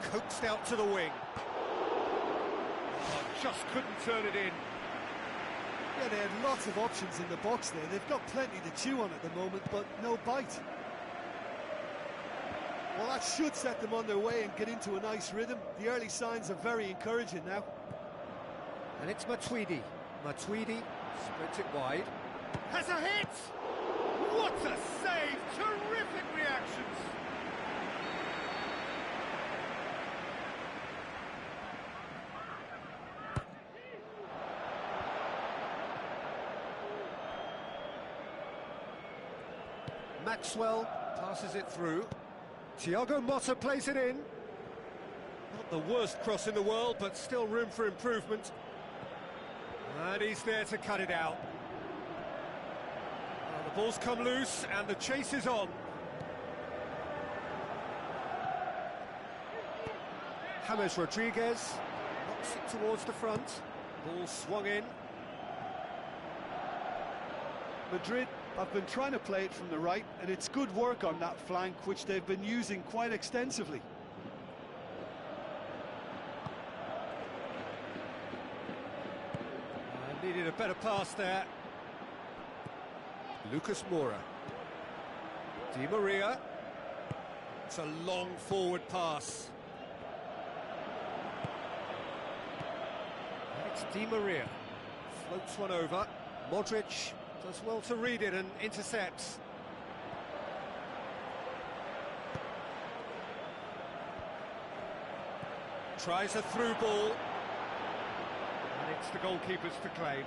Coaxed out to the wing. Oh, just couldn't turn it in. Yeah, they had lots of options in the box there. They've got plenty to chew on at the moment, but no bite. Well, that should set them on their way and get into a nice rhythm. The early signs are very encouraging now. And it's Matuidi. Matuidi spreads it wide. Has a hit! What a save! Terrific reactions! Maxwell passes it through. Thiago Motta plays it in. Not the worst cross in the world, but still room for improvement. And he's there to cut it out. Well, the ball's come loose and the chase is on. James Rodriguez knocks it towards the front. Ball swung in. Madrid have been trying to play it from the right, and it's good work on that flank, which they've been using quite extensively. Needed a better pass there. Lucas Moura. Di Maria. It's a long forward pass. And it's Di Maria. Floats one over. Modric does well to read it and intercepts. Tries a through ball. And it's the goalkeepers to claim.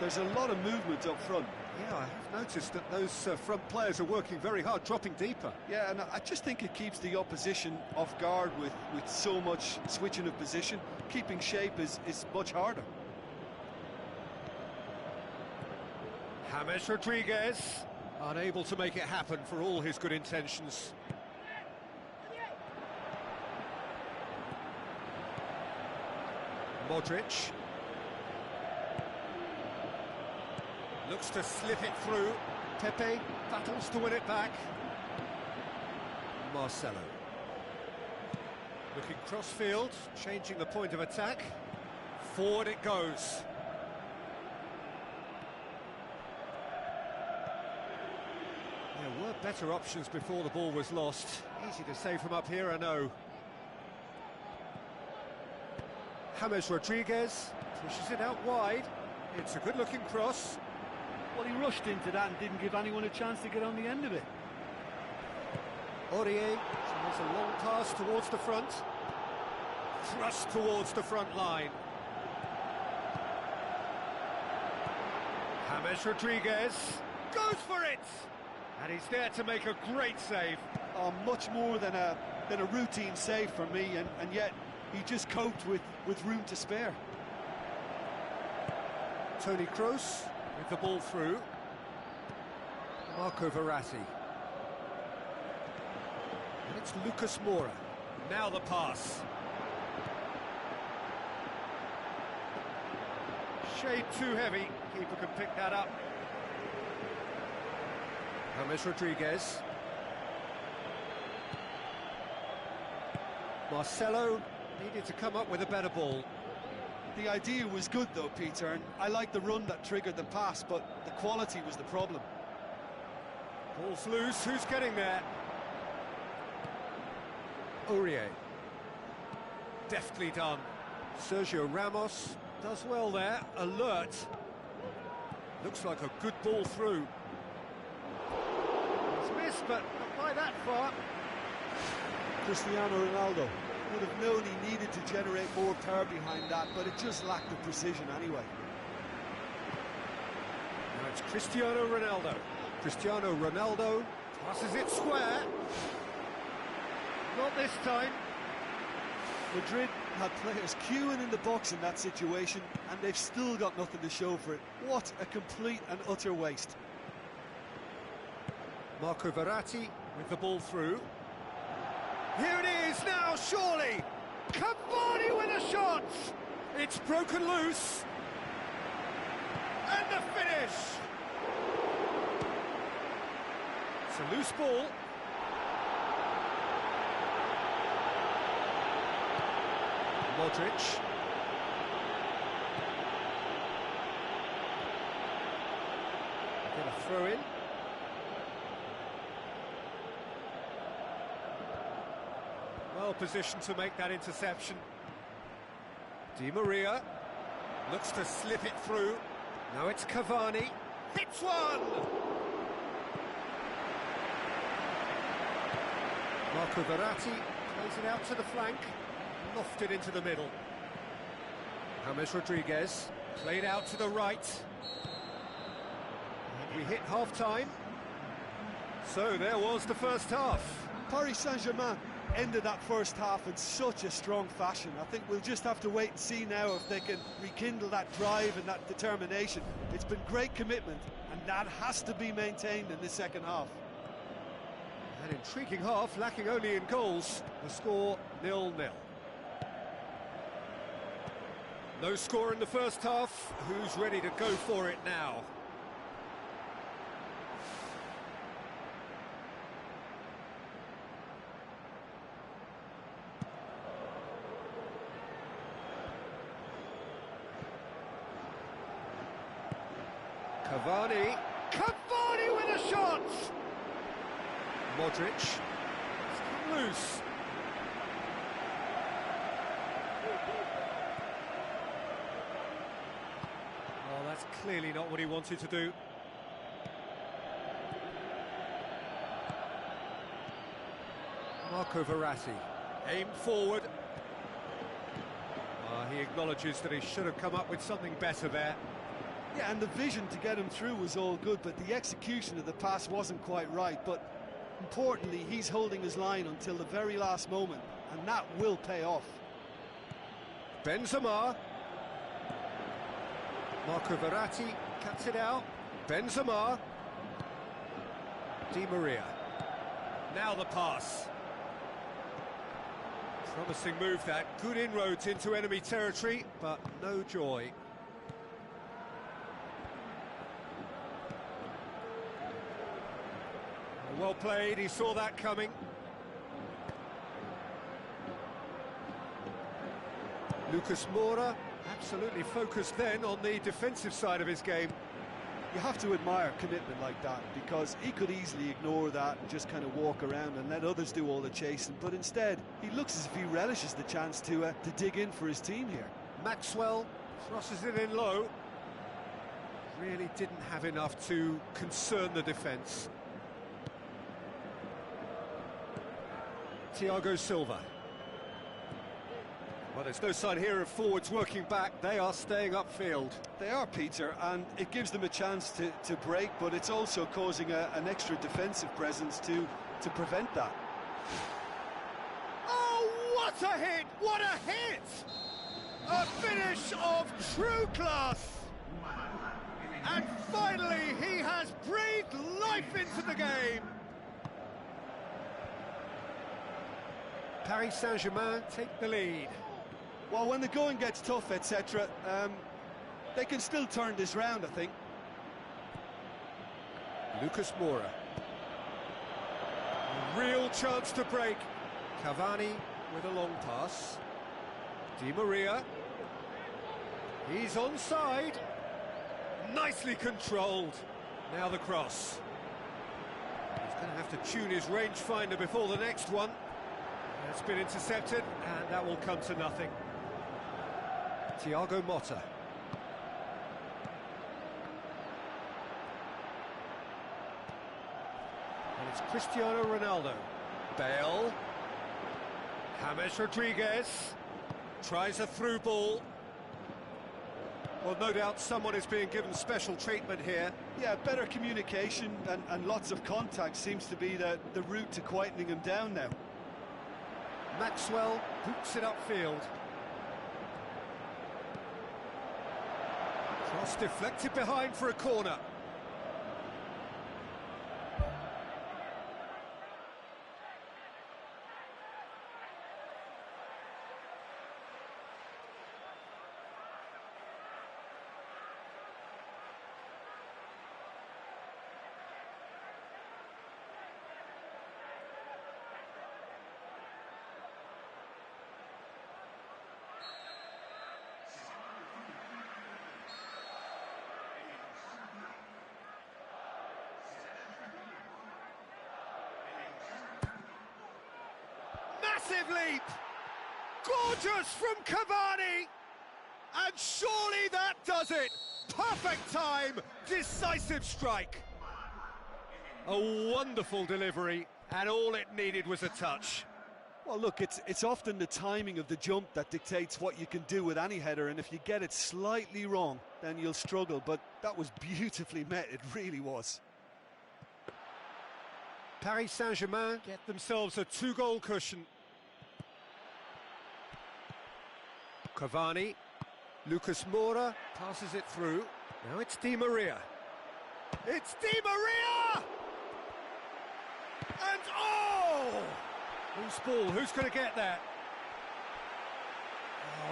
There's a lot of movement up front. Yeah, I have noticed that those front players are working very hard, dropping deeper. Yeah, and I just think it keeps the opposition off guard with so much switching of position. Keeping shape is much harder. James Rodriguez, unable to make it happen for all his good intentions. Modric. Looks to slip it through. Pepe battles to win it back. Marcelo. Looking cross-field, changing the point of attack. Forward it goes. There were better options before the ball was lost. Easy to say from up here, I know. James Rodriguez pushes it out wide. It's a good-looking cross. Well, he rushed into that and didn't give anyone a chance to get on the end of it. Aurier tries a long pass towards the front. Thrust towards the front line. James Rodriguez goes for it! And he's there to make a great save. Oh, much more than a routine save for me, and yet he just coped with room to spare. Toni Kroos with the ball through. Marco Verratti. And it's Lucas Moura. Now the pass. Shade too heavy. Keeper can pick that up. James Rodriguez. Marcelo needed to come up with a better ball. The idea was good though, Peter, and I like the run that triggered the pass, but the quality was the problem. Ball's loose, who's getting there? Aurier. Deftly done. Sergio Ramos does well there, alert. Looks like a good ball through. It's missed, but not by that far. Cristiano Ronaldo would have known he needed to generate more power behind that, but it just lacked the precision anyway. Now it's Cristiano Ronaldo. Cristiano Ronaldo passes it square. Not this time. Madrid had players queuing in the box in that situation, and they've still got nothing to show for it. What a complete and utter waste. Marco Verratti with the ball through. Here it is now, surely! Cavani with a shot! It's broken loose. And the finish! It's a loose ball. Modric. Get a throw in. Well positioned to make that interception. Di Maria looks to slip it through. Now it's Cavani. Hits one! Marco Verratti plays it out to the flank. Lofted into the middle. James Rodriguez played out to the right. And we hit half-time. So there was the first half. Paris Saint-Germain ended that first half in such a strong fashion. I think we'll just have to wait and see now if they can rekindle that drive and that determination. It's been great commitment, and that has to be maintained in the second half. An intriguing half, lacking only in goals. The score 0-0. No score in the first half. Who's ready to go for it now? Cavani. Cavani with a shot! Modric. It's come loose. Oh, that's clearly not what he wanted to do. Marco Verratti. Aimed forward. He acknowledges that he should have come up with something better there. Yeah, and the vision to get him through was all good, but the execution of the pass wasn't quite right. But importantly, he's holding his line until the very last moment, and that will pay off. Benzema. Marco Verratti cuts it out. Benzema. Di Maria. Now the pass. Promising move that. Good inroads into enemy territory, but no joy. Well played, he saw that coming. Lucas Moura, absolutely focused then on the defensive side of his game. You have to admire commitment like that, because he could easily ignore that and just kind of walk around and let others do all the chasing, but instead he looks as if he relishes the chance to dig in for his team here. Maxwell crosses it in low. Really didn't have enough to concern the defence. Thiago Silva. Well, there's no sign here of forwards working back. They are staying upfield. They are, Peter, and it gives them a chance to break, but it's also causing an extra defensive presence to prevent that. Oh, what a hit! What a hit! A finish of true class! And finally, he has breathed life into the game! Paris Saint-Germain take the lead. Well, when the going gets tough, etc., they can still turn this round, I think. Lucas Moura. A real chance to break. Cavani with a long pass. Di Maria. He's onside. Nicely controlled. Now the cross. He's going to have to tune his rangefinder before the next one. It's been intercepted, and that will come to nothing. Thiago Motta. And it's Cristiano Ronaldo. Bale. James Rodriguez. Tries a through ball. Well, no doubt someone is being given special treatment here. Yeah, better communication and lots of contact seems to be the route to quietening him down now. Maxwell boots it upfield. Cross deflected behind for a corner. massive leap! Gorgeous from Cavani! And surely that does it! Perfect time, decisive strike! A wonderful delivery, and all it needed was a touch. Well, look, it's often the timing of the jump that dictates what you can do with any header, and if you get it slightly wrong, then you'll struggle, but that was beautifully met, it really was. Paris Saint-Germain get themselves a 2-goal cushion. Cavani, Lucas Moura passes it through. Now it's Di Maria. It's Di Maria! And oh! Who's ball? Who's going to get that?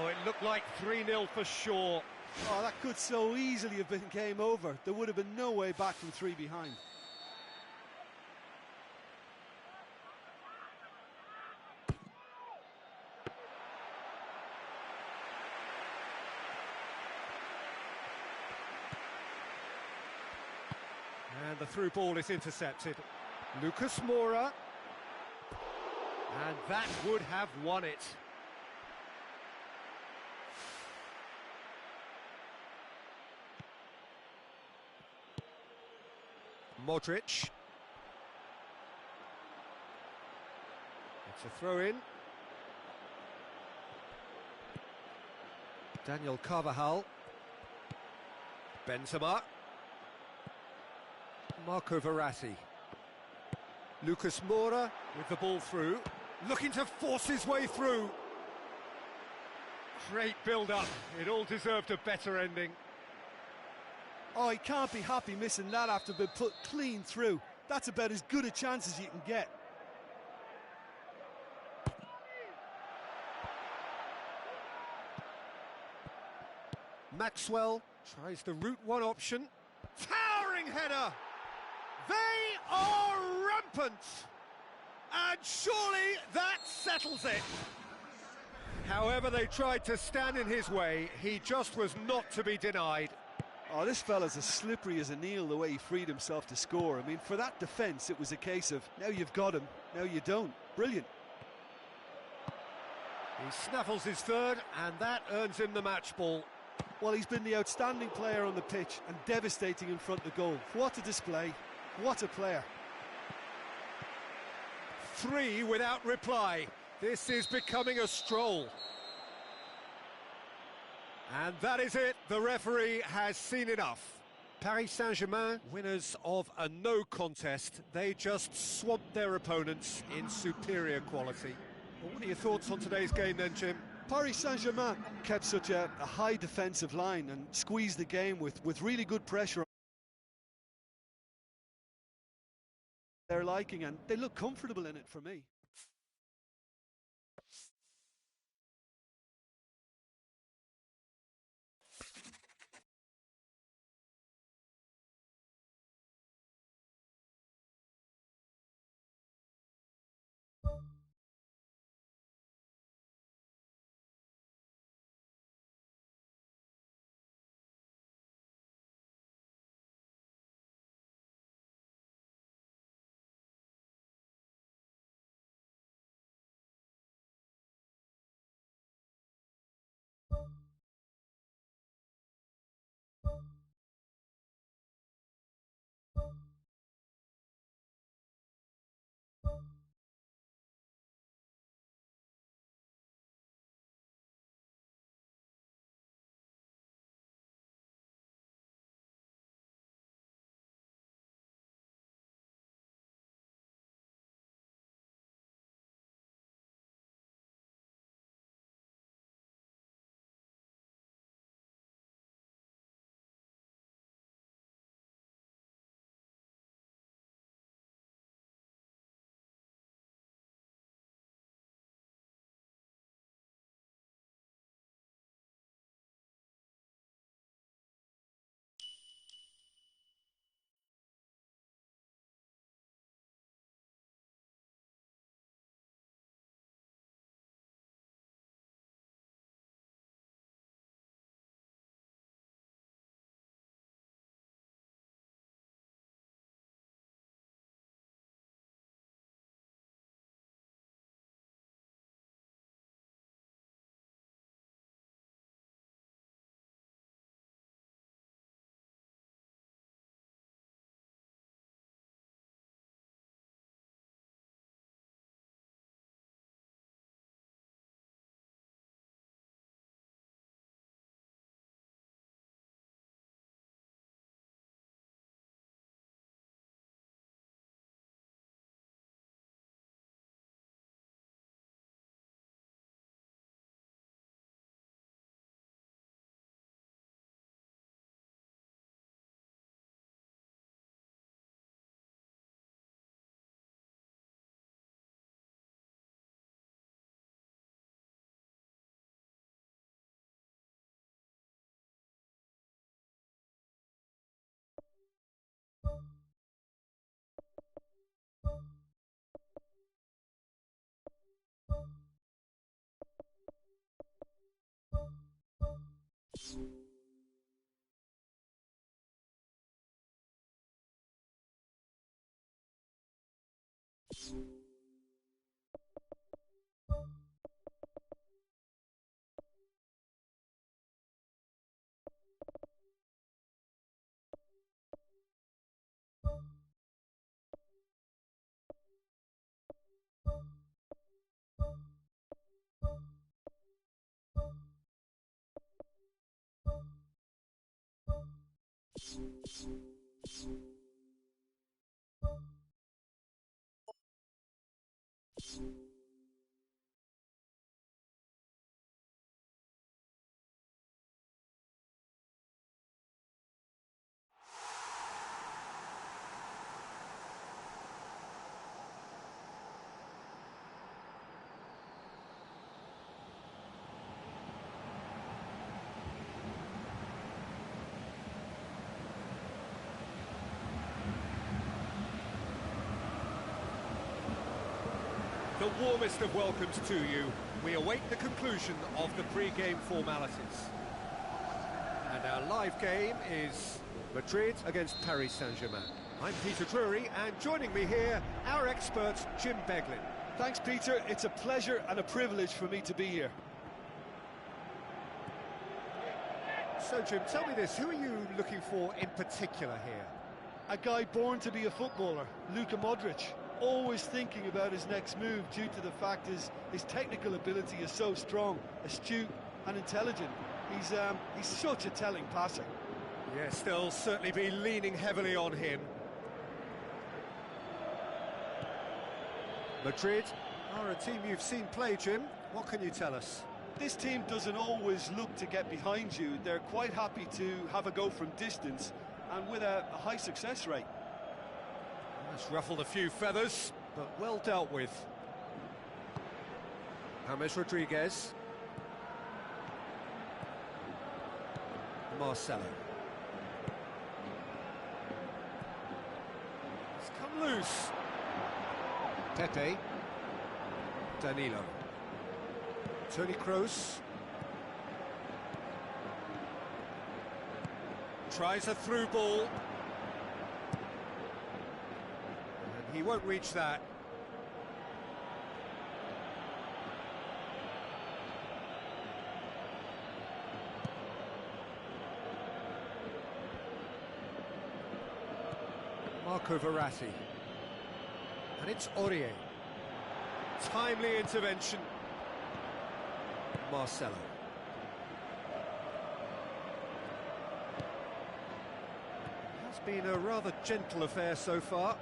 Oh, it looked like 3-0 for sure. Oh, that could so easily have been game over. There would have been no way back from 3 behind. And the through ball is intercepted. Lucas Moura. And that would have won it. Modric. It's a throw-in. Daniel Carvajal. Benzema. Marco Verratti. Lucas Moura with the ball through, looking to force his way through. Great build-up, it all deserved a better ending. Oh, he can't be happy missing that after being put clean through. That's about as good a chance as you can get. Maxwell tries the route one option. Towering header! They are rampant! And surely that settles it. However they tried to stand in his way, he just was not to be denied. Oh, this fella's as slippery as an eel the way he freed himself to score. I mean, for that defence, it was a case of, now you've got him, now you don't. Brilliant. He snaffles his third, and that earns him the match ball. Well, he's been the outstanding player on the pitch and devastating in front of goal. What a display. What a player. 3 without reply. This is becoming a stroll. And that is it. The referee has seen enough. Paris Saint-Germain, winners of a no contest. They just swamped their opponents in superior quality. Well, what are your thoughts on today's game then, Jim? Paris Saint-Germain kept such a high defensive line and squeezed the game with really good pressure. Their liking, and they look comfortable in it for me. The warmest of welcomes to you. We await the conclusion of the pre-game formalities. And our live game is Madrid against Paris Saint-Germain. I'm Peter Drury, and joining me here, our expert, Jim Beglin. Thanks, Peter. It's a pleasure and a privilege for me to be here. So, Jim, tell me this, who are you looking for in particular here? A guy born to be a footballer, Luka Modric. Always thinking about his next move due to the fact his technical ability is so strong, astute and intelligent. He's such a telling passer. Yes, they'll certainly be leaning heavily on him. Madrid are a team you've seen play, Jim. What can you tell us? This team doesn't always look to get behind you. They're quite happy to have a go from distance and with a high success rate. That's ruffled a few feathers, but well dealt with. James Rodriguez. Marcelo. It's come loose. Pepe. Danilo. Toni Kroos. Tries a through ball. He won't reach that. Marco Verratti. And it's Aurier. Timely intervention. Marcelo. It's been a rather gentle affair so far.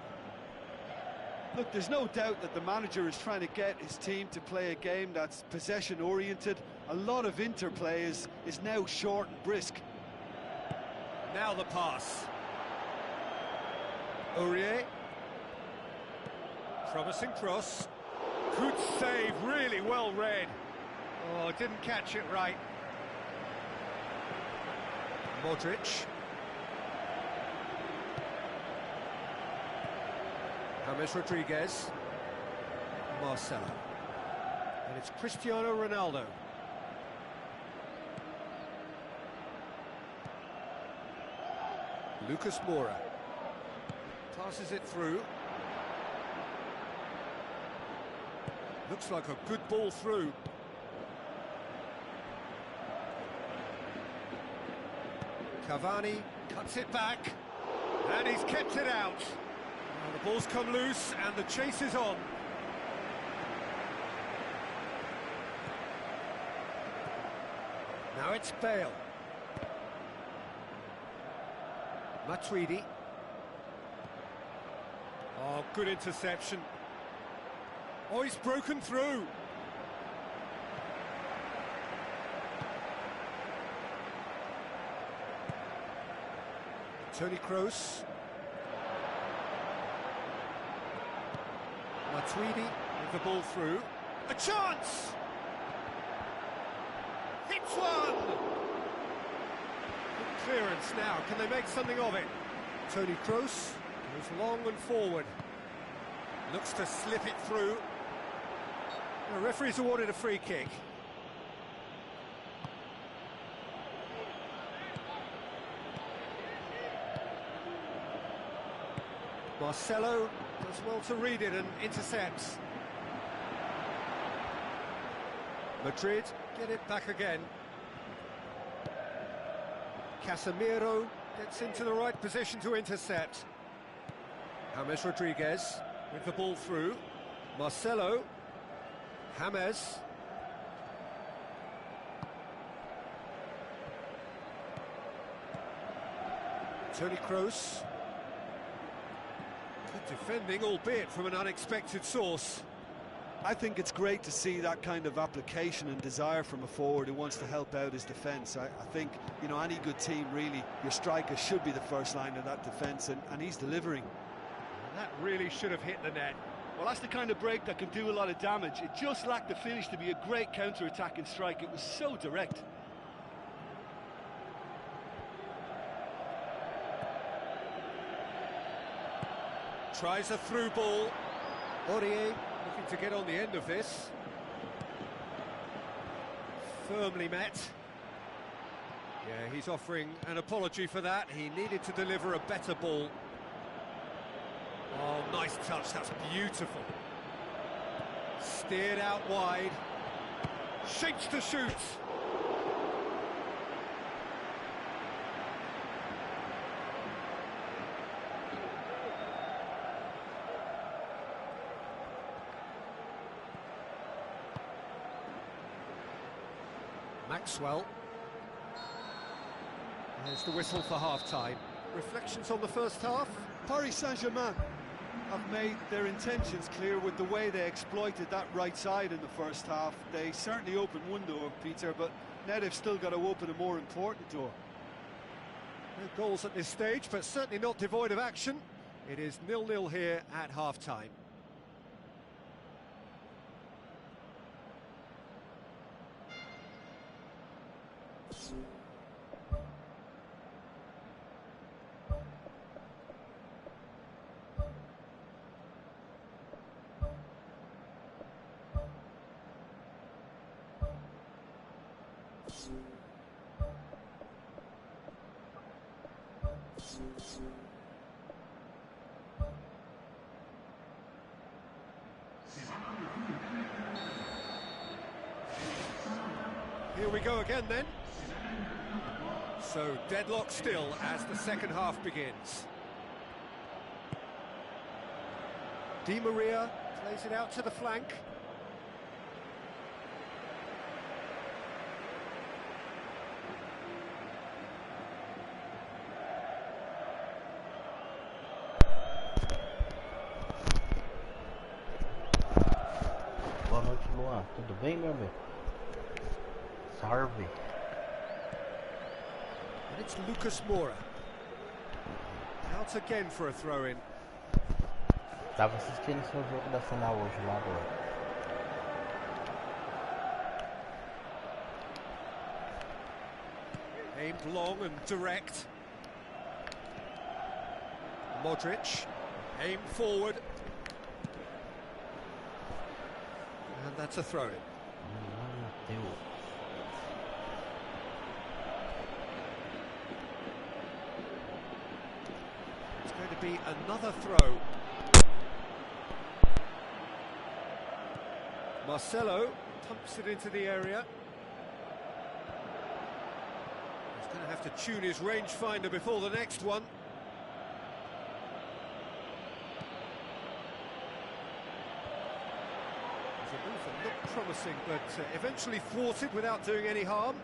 Look, there's no doubt that the manager is trying to get his team to play a game that's possession-oriented. A lot of interplay is now short and brisk. Now the pass. Aurier. Promising cross. Good save, really well read. Oh, didn't catch it right. Modric. James Rodriguez. Marcelo. And it's Cristiano Ronaldo. Lucas Moura. Passes it through. Looks like a good ball through. Cavani cuts it back. And he's kept it out. Well, the ball's come loose and the chase is on. Now it's Bale. Matuidi. Oh, good interception. Oh, he's broken through. Toni Kroos. Matuidi with the ball through. A chance! Hits one! Good clearance now. Can they make something of it? Toni Kroos goes long and forward. Looks to slip it through. The referee's awarded a free kick. Marcelo Does well to read it and intercepts. Madrid get it back again. Casemiro gets into the right position to intercept. James Rodriguez with the ball through. Marcelo. James. Toni Kroos. Good defending, albeit from an unexpected source. I think it's great to see that kind of application and desire from a forward who wants to help out his defence. I think, you know, any good team, really, your striker should be the first line of that defence, and he's delivering. And that really should have hit the net. Well, that's the kind of break that can do a lot of damage. It just lacked the finish to be a great counter-attacking strike. It was so direct. Tries a through ball. Aurier looking to get on the end of this. Firmly met. Yeah, he's offering an apology for that. He needed to deliver a better ball. Oh, nice touch, that's beautiful. Steered out wide. Shapes to shoot. Maxwell. There's the whistle for half-time. Reflections on the first half? Paris Saint-Germain have made their intentions clear with the way they exploited that right side in the first half. They certainly opened one door, Peter, but now they've still got to open a more important door. No goals at this stage, but certainly not devoid of action. It is 0-0 here at half-time. Here we go again then. So deadlock still as the second half begins. Di Maria plays it out to the flank. Boa noite, Luan. Tudo bem, meu amigo? Salve. And it's Lucas Moura. Out again for a throw-in. Tava assistindo seu jogo da final hoje lá, Luan. Aimed long and direct. Modric, aimed forward. And that's a throw-in. It's going to be another throw. Marcelo pumps it into the area. He's going to have to tune his rangefinder before the next one. The move that looked promising, but eventually thwarted without doing any harm.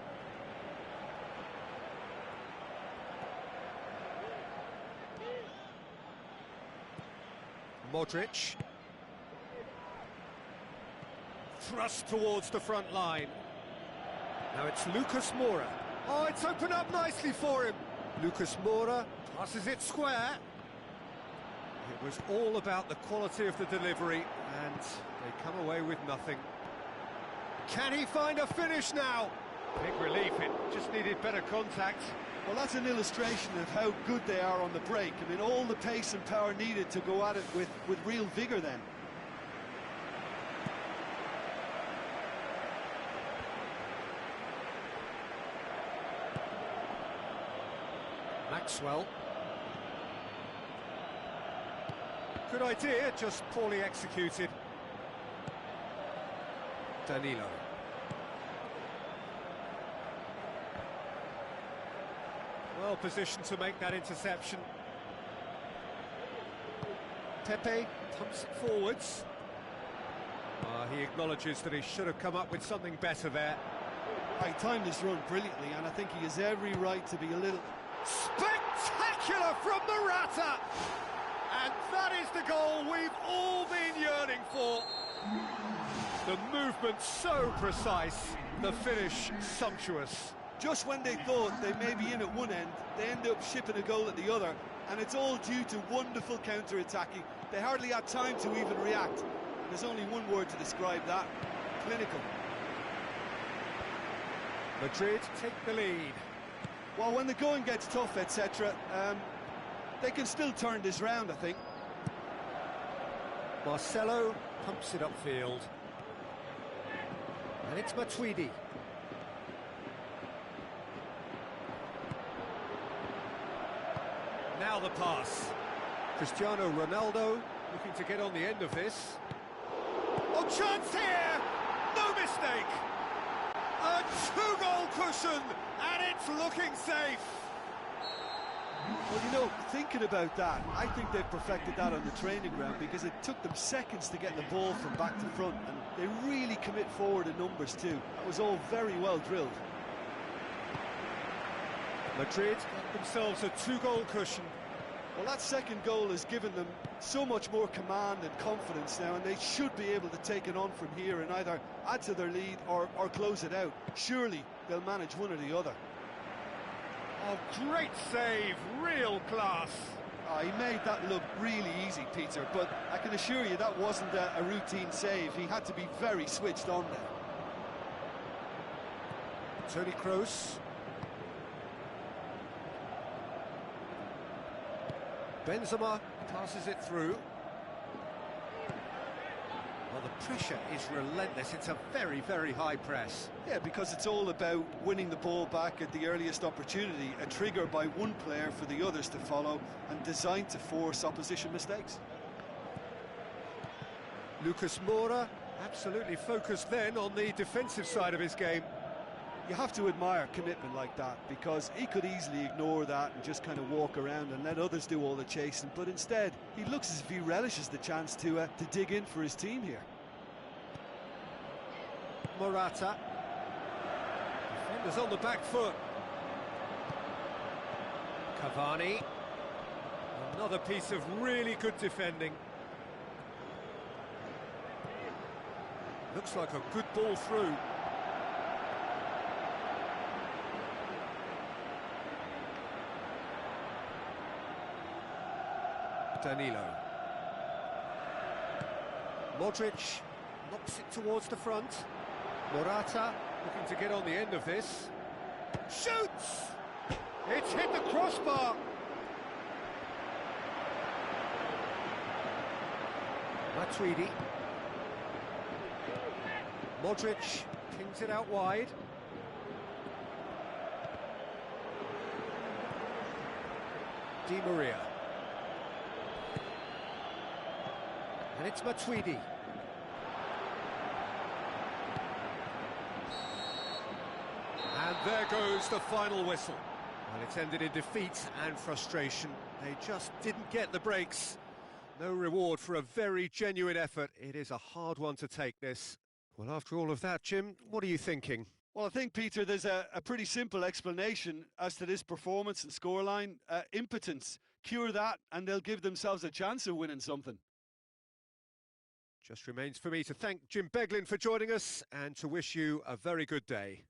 Modric. Thrust towards the front line. Now it's Lucas Moura. Oh, it's opened up nicely for him. Lucas Moura passes it square. It was all about the quality of the delivery, and they come away with nothing. Can he find a finish now? Big relief, it just needed better contact. Well, that's an illustration of how good they are on the break. I mean, all the pace and power needed to go at it with real vigour then. Maxwell. Good idea, just poorly executed. Danilo. Well positioned to make that interception. Pepe pumps it forwards. He acknowledges that he should have come up with something better there. He timed his run brilliantly, and I think he has every right to be a little... Spectacular from Morata! And that is the goal we've all been yearning for. The movement so precise, the finish sumptuous. Just when they thought they may be in at one end, they end up shipping a goal at the other, and it's all due to wonderful counter-attacking. They hardly had time to even react. There's only one word to describe that: clinical. Madrid take the lead. Well, when the going gets tough, etc., they can still turn this round, I think. Marcelo pumps it upfield. And it's Matuidi. Now the pass. Cristiano Ronaldo looking to get on the end of this. Oh, chance here! No mistake! A two-goal cushion, and it's looking safe. Well, you know, thinking about that, I think they've perfected that on the training ground, because it took them seconds to get the ball from back to front, and they really commit forward in numbers too. That was all very well drilled. Madrid got themselves a two-goal cushion. Well, that second goal has given them so much more command and confidence now, and they should be able to take it on from here and either add to their lead or close it out. Surely they'll manage one or the other. Oh, great save, real class. He made that look really easy, Peter, but I can assure you that wasn't a routine save. He had to be very switched on there. Toni Kroos. Benzema passes it through. Well, the pressure is relentless. It's a very, very high press. Yeah, because it's all about winning the ball back at the earliest opportunity, a trigger by one player for the others to follow, and designed to force opposition mistakes. Lucas Moura absolutely focused then on the defensive side of his game. You have to admire commitment like that, because he could easily ignore that and just kind of walk around and let others do all the chasing, but instead he looks as if he relishes the chance to dig in for his team here. Morata. Defenders on the back foot. Cavani. Another piece of really good defending. Looks like a good ball through. Danilo. Modric knocks it towards the front. Morata looking to get on the end of this. Shoots! It's hit the crossbar. Matuidi. Modric pings it out wide. Di Maria. And it's Matuidi. And there goes the final whistle. Well, it's ended in defeat and frustration. They just didn't get the breaks. No reward for a very genuine effort. It is a hard one to take, this. Well, after all of that, Jim, what are you thinking? Well, I think, Peter, there's a pretty simple explanation as to this performance and scoreline. Impotence. Cure that, and they'll give themselves a chance of winning something. Just remains for me to thank Jim Beglin for joining us and to wish you a very good day.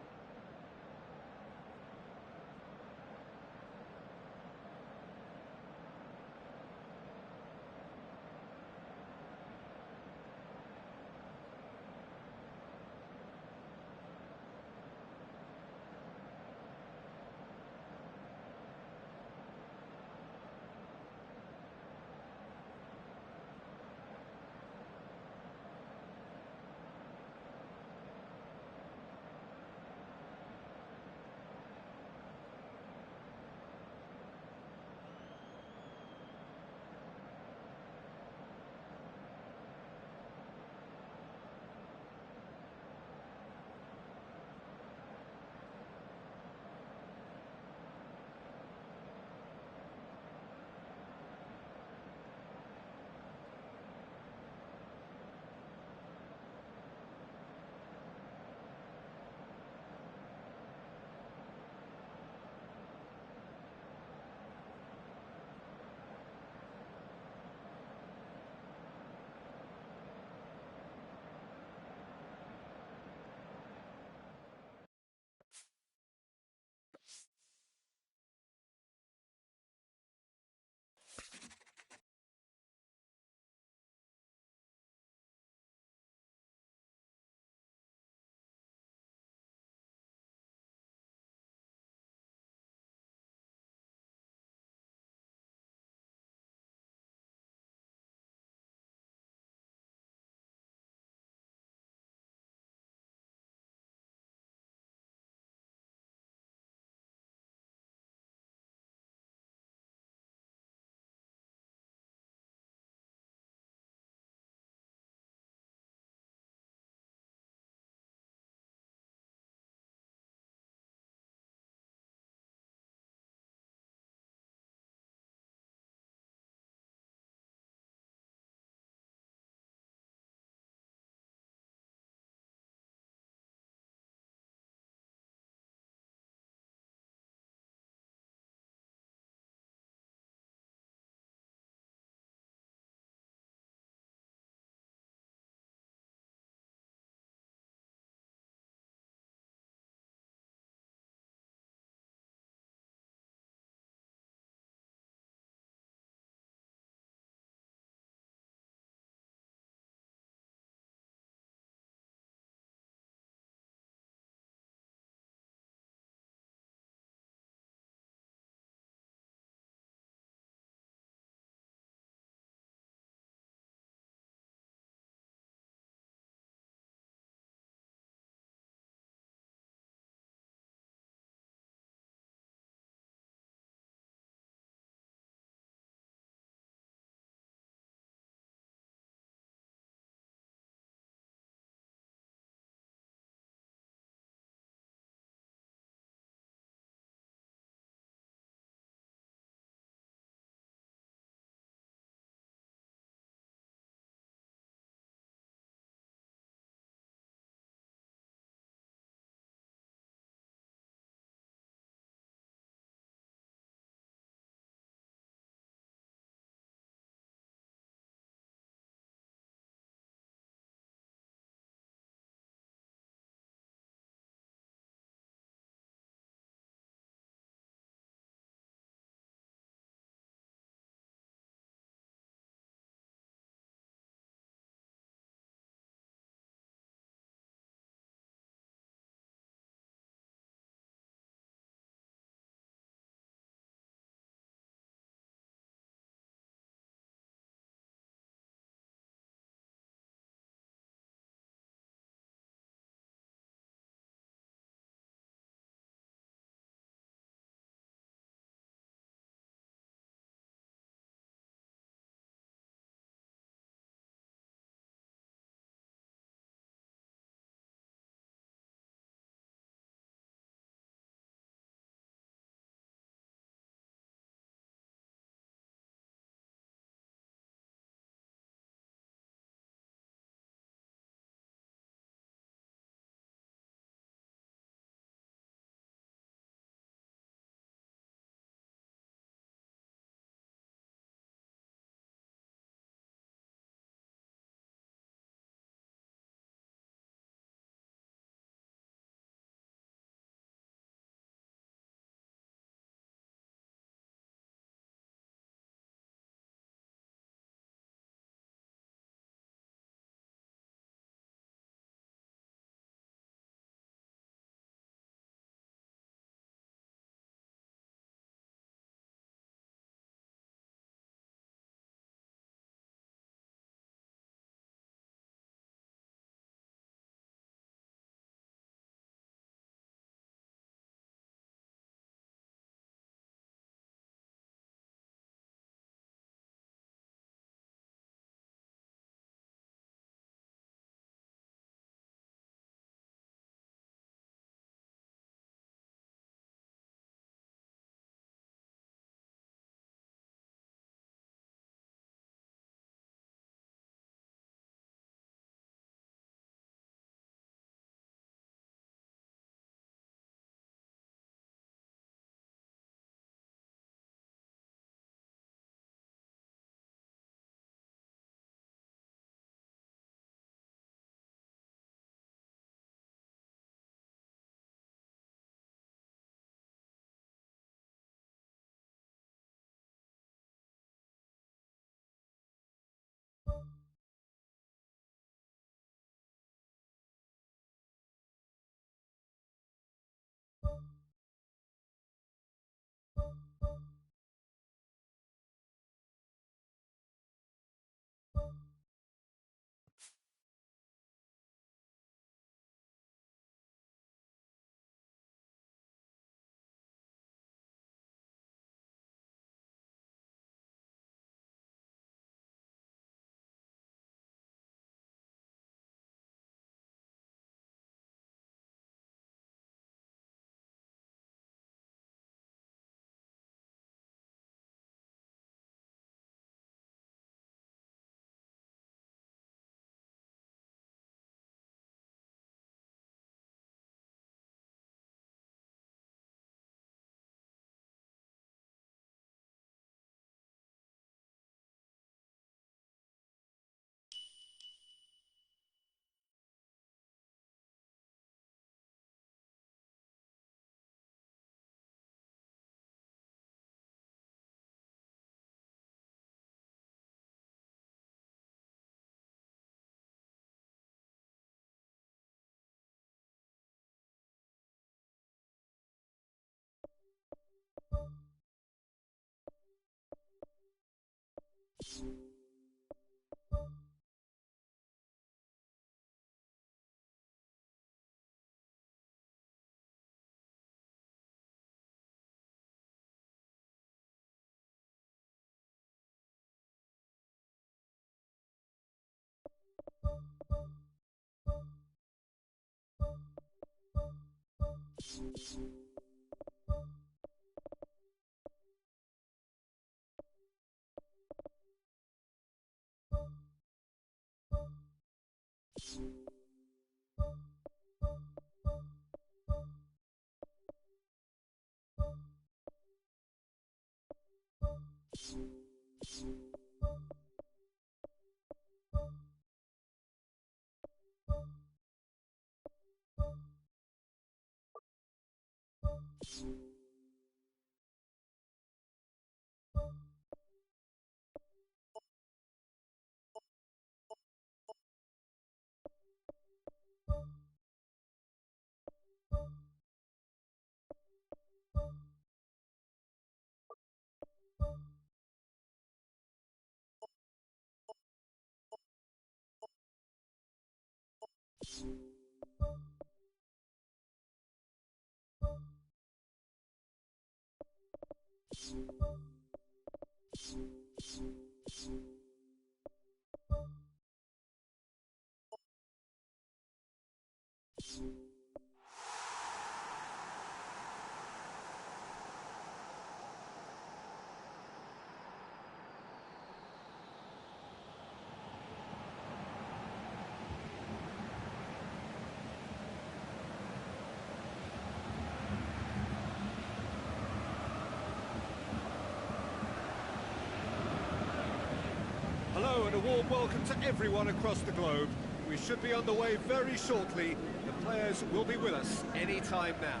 Hello and a warm welcome to everyone across the globe. We should be on the way very shortly. The players will be with us any time now.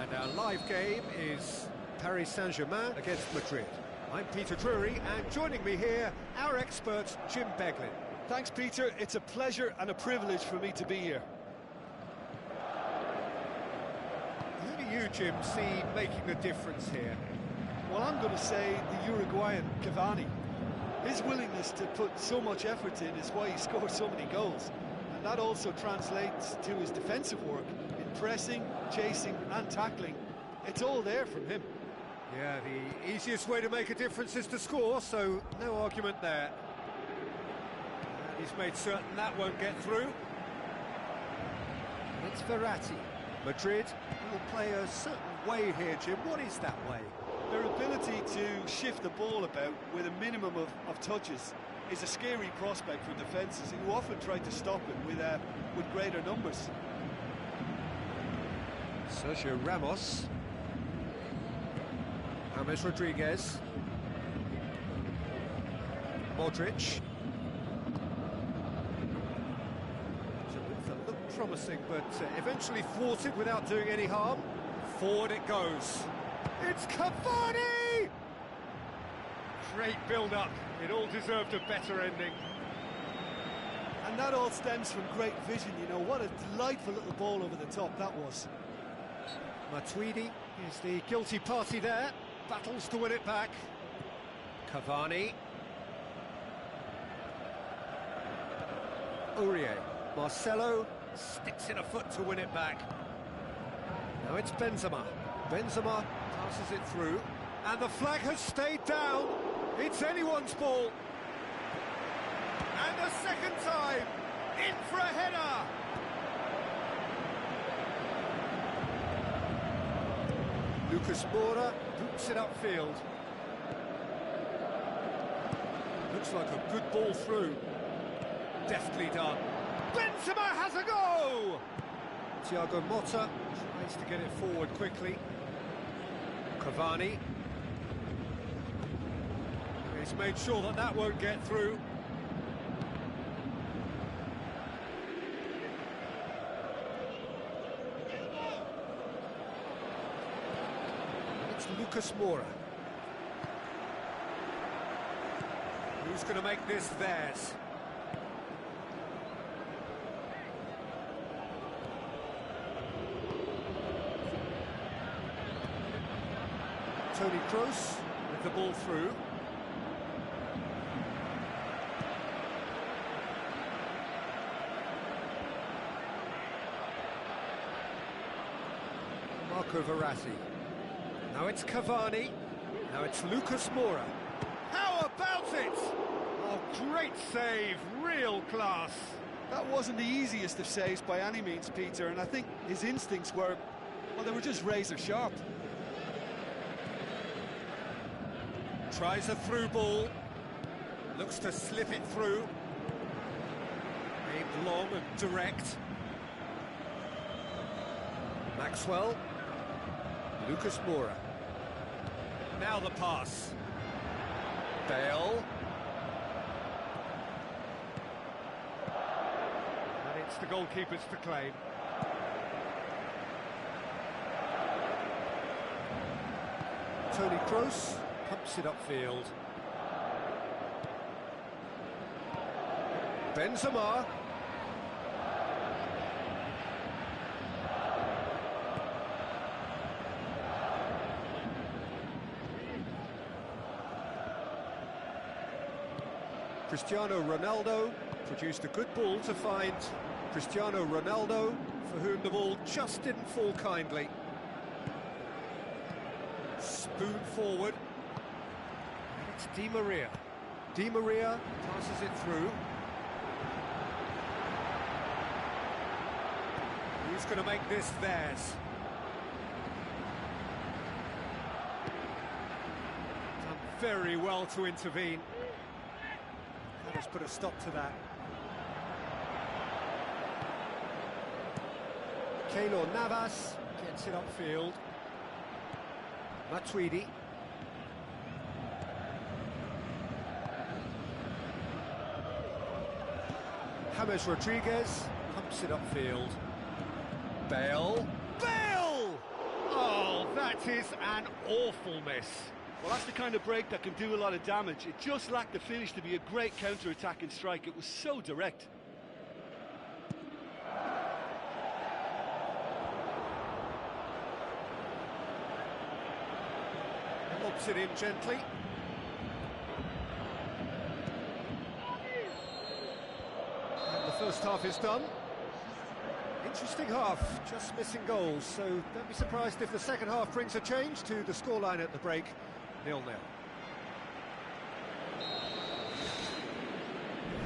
And our live game is Paris Saint-Germain against Madrid. I'm Peter Drury, and joining me here, our expert Jim Beglin. Thanks, Peter. It's a pleasure and a privilege for me to be here. Who do you, Jim, see making the difference here? Well, I'm going to say the Uruguayan Cavani. His willingness to put so much effort in is why he scored so many goals. And that also translates to his defensive work in pressing, chasing and tackling. It's all there from him. Yeah, the easiest way to make a difference is to score, so no argument there. And he's made certain that won't get through. It's Verratti. Madrid will play a certain way here, Jim. What is that way? Their ability to shift the ball about with a minimum of touches is a scary prospect for defences who often try to stop it with greater numbers. Sergio Ramos. James Rodriguez. Modric. That looked promising, but eventually thwarted without doing any harm. Forward it goes. It's Cavani! Great build-up. It all deserved a better ending. And that all stems from great vision, you know. What a delightful little ball over the top that was. Matuidi is the guilty party there. Battles to win it back. Cavani. Aurier. Marcelo sticks in a foot to win it back. Now it's Benzema. Benzema passes it through, and the flag has stayed down. It's anyone's ball. And a second time, in for a header. Lucas Moura boots it upfield. Looks like a good ball through. Deftly done. Benzema has a go! Thiago Motta tries to get it forward quickly. Cavani. He's made sure that that won't get through. It's Lucas Moura. Who's going to make this theirs? Toni Kroos with the ball through. Marco Verratti. Now it's Cavani. Now it's Lucas Moura. How about it? Oh, great save, real class. That wasn't the easiest of saves by any means, Peter, and I think his instincts were, well, they were just razor sharp. Tries a through ball. Looks to slip it through. Aimed long and direct. Maxwell. Lucas Moura. Now the pass. Bale. And it's the goalkeepers to claim. Toni Kroos pumps it upfield. Benzema. Cristiano Ronaldo produced a good ball to find Cristiano Ronaldo, for whom the ball just didn't fall kindly. Spoon forward. And it's Di Maria. Di Maria passes it through. Who's going to make this theirs? Done very well to intervene. That has put a stop to that. Keylor Navas gets it upfield. Matuidi. James Rodriguez pumps it upfield. Bale. Bale! Oh, that is an awful miss. Well, that's the kind of break that can do a lot of damage. It just lacked the finish to be a great counter-attacking strike. It was so direct. Lobs it in gently. And the first half is done. Interesting half, just missing goals, so don't be surprised if the second half brings a change to the scoreline at the break. 0-0.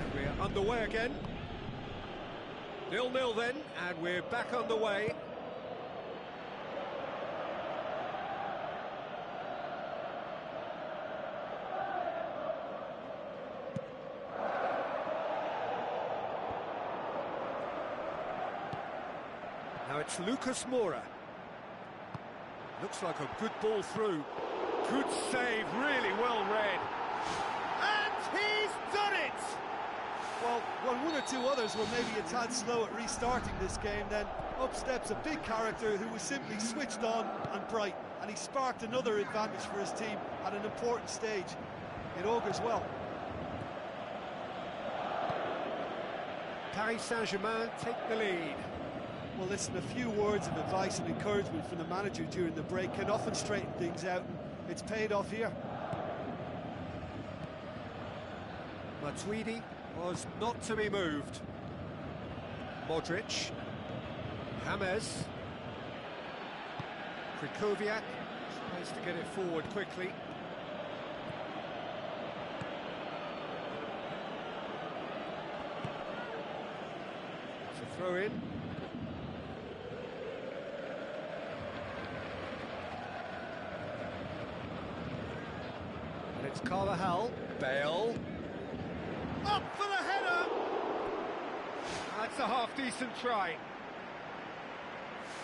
And we're underway again. 0-0 then, and we're back underway. Now it's Lucas Moura. Looks like a good ball through. Good save, really well read. And he's done it! Well, when one or two others were maybe a tad slow at restarting this game, then up steps a big character who was simply switched on and bright, and he sparked another advantage for his team at an important stage. It augurs well. Paris Saint-Germain take the lead. Well, listen, a few words of advice and encouragement from the manager during the break can often straighten things out, and it's paid off here. Matuidi was not to be moved. Modric. James. Krychowiak tries to get it forward quickly. It's a throw in. And it's Carvajal. Bale. Up for the header! That's a half-decent try.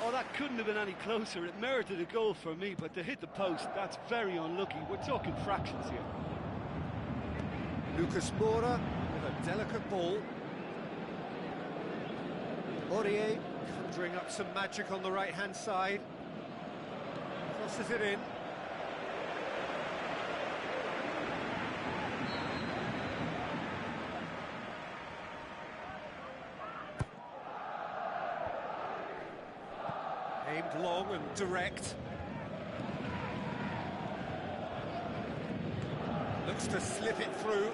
Oh, that couldn't have been any closer. It merited a goal for me, but to hit the post, that's very unlucky. We're talking fractions here. Lucas Moura with a delicate ball. Aurier conjuring up some magic on the right-hand side. Crosses it in. Aimed long and direct. Looks to slip it through.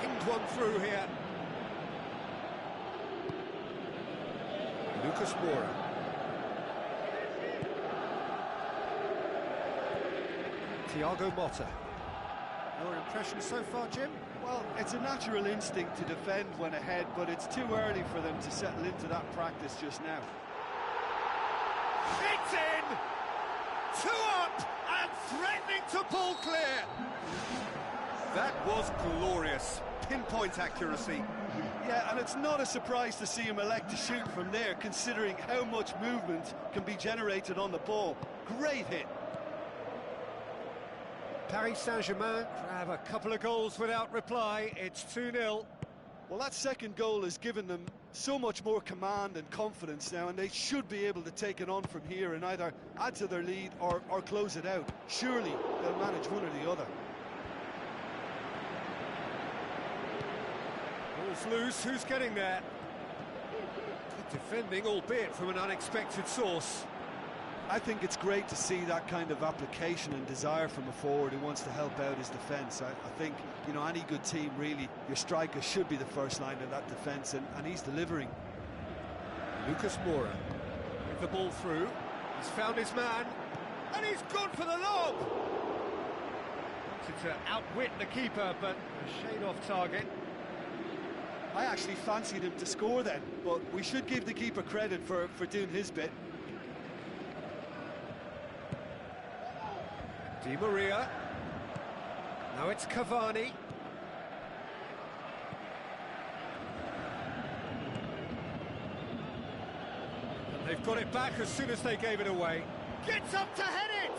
Pinged one through here. Lucas Moura. Thiago Motta. Your impression so far, Jim? Well, it's a natural instinct to defend when ahead, but it's too early for them to settle into that practice just now. It's in! 2 up and threatening to pull clear. That was glorious. Pinpoint accuracy. Yeah, and it's not a surprise to see him elect to shoot from there, considering how much movement can be generated on the ball. Great hit. Paris Saint-Germain grab a couple of goals without reply. It's 2-0. Well, that second goal has given them so much more command and confidence now, and they should be able to take it on from here and either add to their lead or close it out. Surely they'll manage one or the other. Ball's loose, who's getting there? Good defending, albeit from an unexpected source. I think it's great to see that kind of application and desire from a forward who wants to help out his defence. I think, you know, any good team, really, your striker should be the first line of that defence, and he's delivering. Lucas Moura with the ball through. He's found his man, and he's gone for the lob! Wanted to outwit the keeper, but a shade off target. I actually fancied him to score then, but we should give the keeper credit for doing his bit. Di Maria. Now it's Cavani. And they've got it back as soon as they gave it away. Gets up to head it!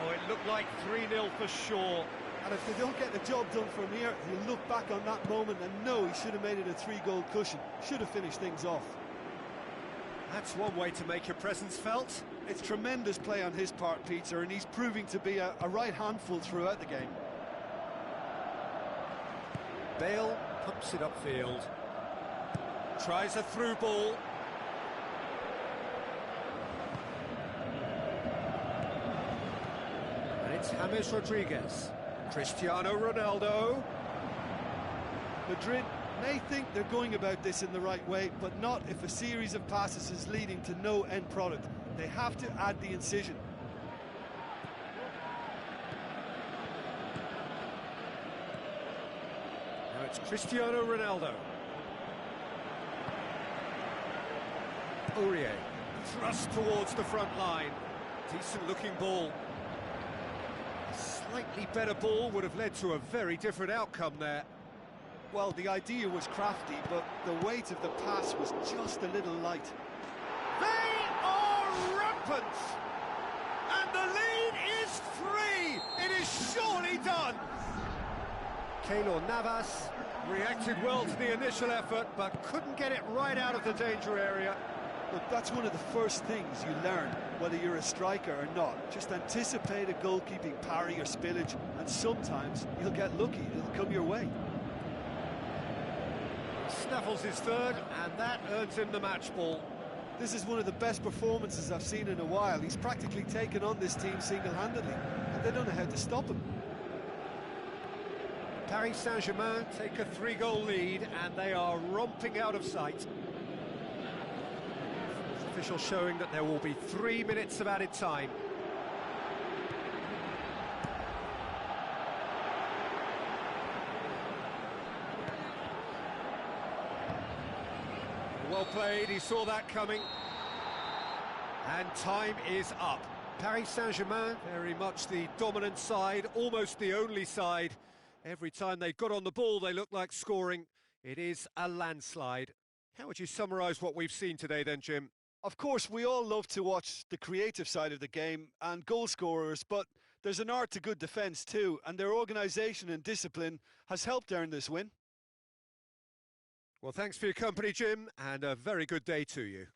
Oh, it looked like 3-0 for sure. And if they don't get the job done from here, he'll look back on that moment and know he should have made it a 3-goal cushion. Should have finished things off. That's one way to make your presence felt. It's tremendous play on his part, Peter, and he's proving to be a right handful throughout the game. Bale pumps it upfield. Tries a through ball. And it's James Rodriguez. Cristiano Ronaldo. Madrid may think they're going about this in the right way, but not if a series of passes is leading to no end product. They have to add the incision. Now it's Cristiano Ronaldo. Aurier thrust towards the front line. Decent looking ball. A slightly better ball would have led to a very different outcome there. Well, the idea was crafty, but the weight of the pass was just a little light. They are rampant! And the lead is 3! It is surely done! Keylor Navas reacted well to the initial effort, but couldn't get it right out of the danger area. Look, that's one of the first things you learn, whether you're a striker or not. Just anticipate a goalkeeping parry or spillage, and sometimes you'll get lucky, it'll come your way. Snaffles his third, and that earns him the match ball. This is one of the best performances I've seen in a while. He's practically taken on this team single-handedly, and they don't know how to stop him. Paris Saint-Germain take a 3-goal lead, and they are romping out of sight. Official showing that there will be 3 minutes of added time. Well played, he saw that coming. And time is up. Paris Saint-Germain, very much the dominant side, almost the only side. Every time they got on the ball, they looked like scoring. It is a landslide. How would you summarise what we've seen today then, Jim? Of course, we all love to watch the creative side of the game and goal scorers, but there's an art to good defence too, and their organisation and discipline has helped earn this win. Well, thanks for your company, Jim, and a very good day to you.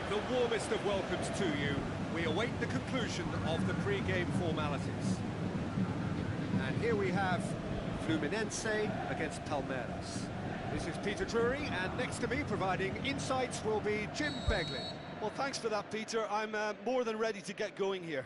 The warmest of welcomes to you. We await the conclusion of the pre-game formalities. And here we have Fluminense against Palmeiras. This is Peter Drury, and next to me providing insights will be Jim Beglin. Well, thanks for that, Peter. I'm more than ready to get going here.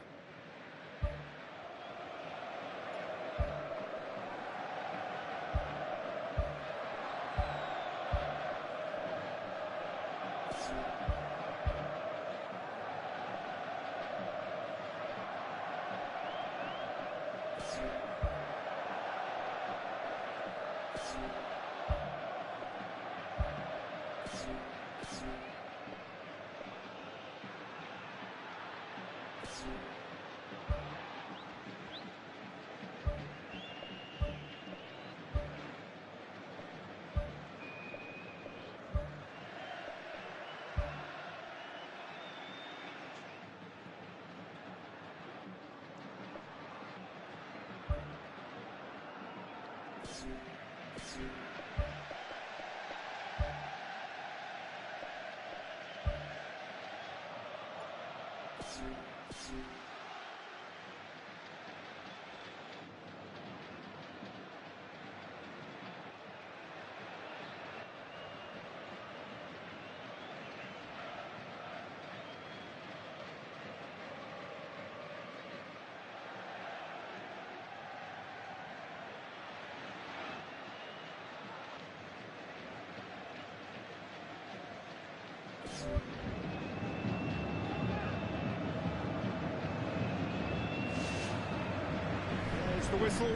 There's the whistle.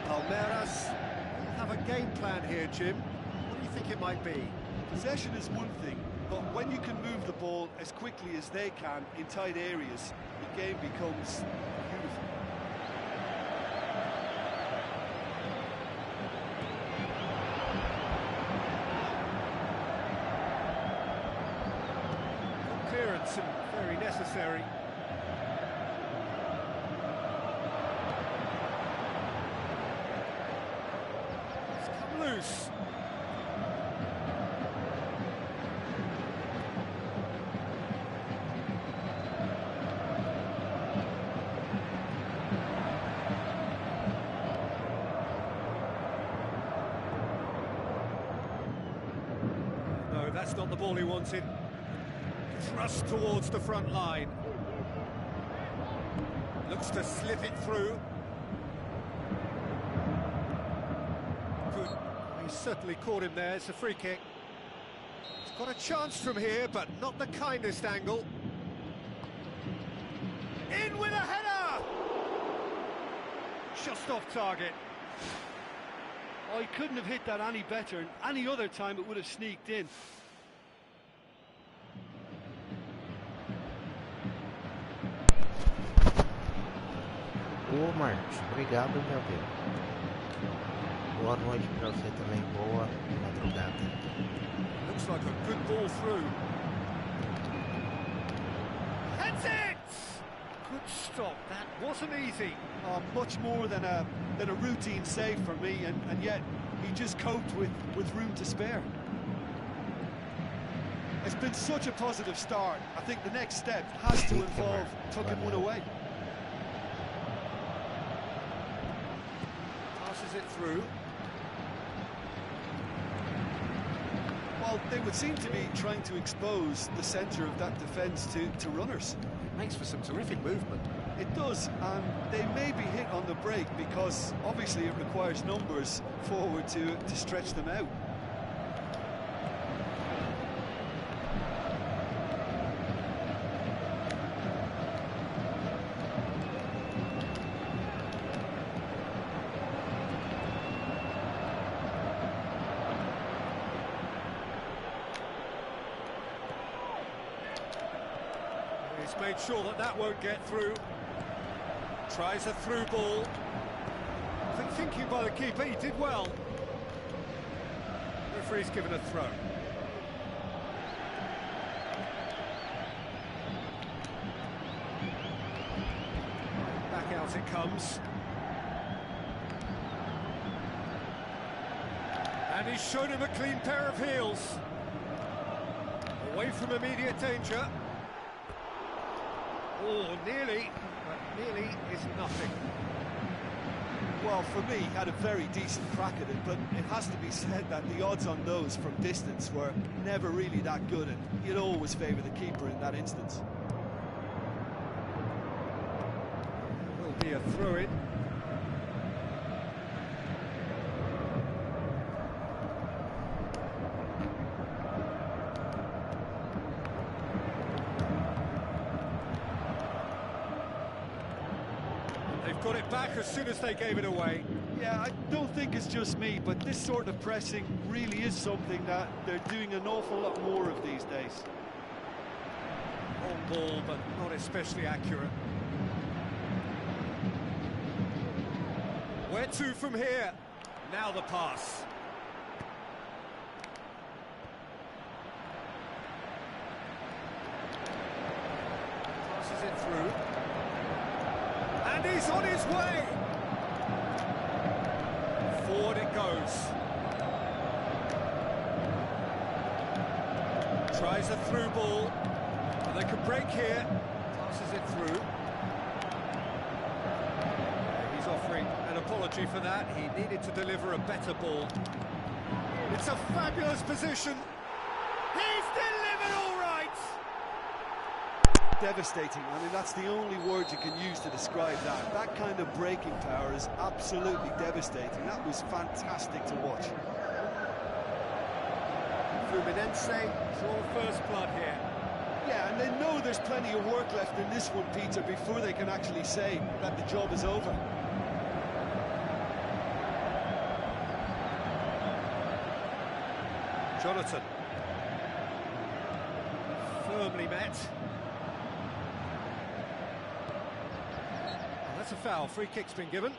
Palmeiras will have a game plan here, Jim. What do you think it might be? Possession is one thing, but when you can move the ball as quickly as they can in tight areas, the game becomes beautiful. Clearance and very necessary. It's come loose. No, that's not the ball he wanted. Thrust towards the front line. Looks to slip it through. Good. He certainly caught him there. It's a free kick. He's got a chance from here, but not the kindest angle. In with a header! Just off target. Oh, he couldn't have hit that any better, and any other time it would have sneaked in. Ô Marcos, obrigado, meu Deus. Boa noite pra você também, boa madrugada. Looks like a good ball through. Heads it! Good stop, that wasn't easy. Much more than a routine save for me, and yet he just coped with room to spare. It's been such a positive start. I think the next step has to involve tucking one away. Tosses it through. Well, they would seem to be trying to expose the centre of that defence to runners. It makes for some terrific movement. It does, and they may be hit on the break because obviously it requires numbers forward to stretch them out. He's made sure that that won't get through. Tries a through ball. I think thinking by the keeper, he did well. Referee's given a throw. Back out it comes. And he's shown him a clean pair of heels. Away from immediate danger. Oh, nearly, but nearly is nothing. Well, for me, he had a very decent crack at it, but it has to be said that the odds on those from distance were never really that good, and you'd always favour the keeper in that instance. Will be a throw-in. Got it back as soon as they gave it away. Yeah, I don't think it's just me, but this sort of pressing really is something that they're doing an awful lot more of these days. On ball, but not especially accurate. Where to from here? Now the pass. Passes it through. And he's on his way! Forward it goes. Tries a through ball. And they can break here. Passes it through. He's offering an apology for that. He needed to deliver a better ball. It's a fabulous position. He's delivered all right! Devastating. I mean, that's the only word you can use to describe that. That kind of breaking power is absolutely devastating. That was fantastic to watch. Fluminense draw first blood here. Yeah, and they know there's plenty of work left in this one, Peter, before they can actually say that the job is over. Jonathan. Firmly met. That's a foul. Free kick's been given.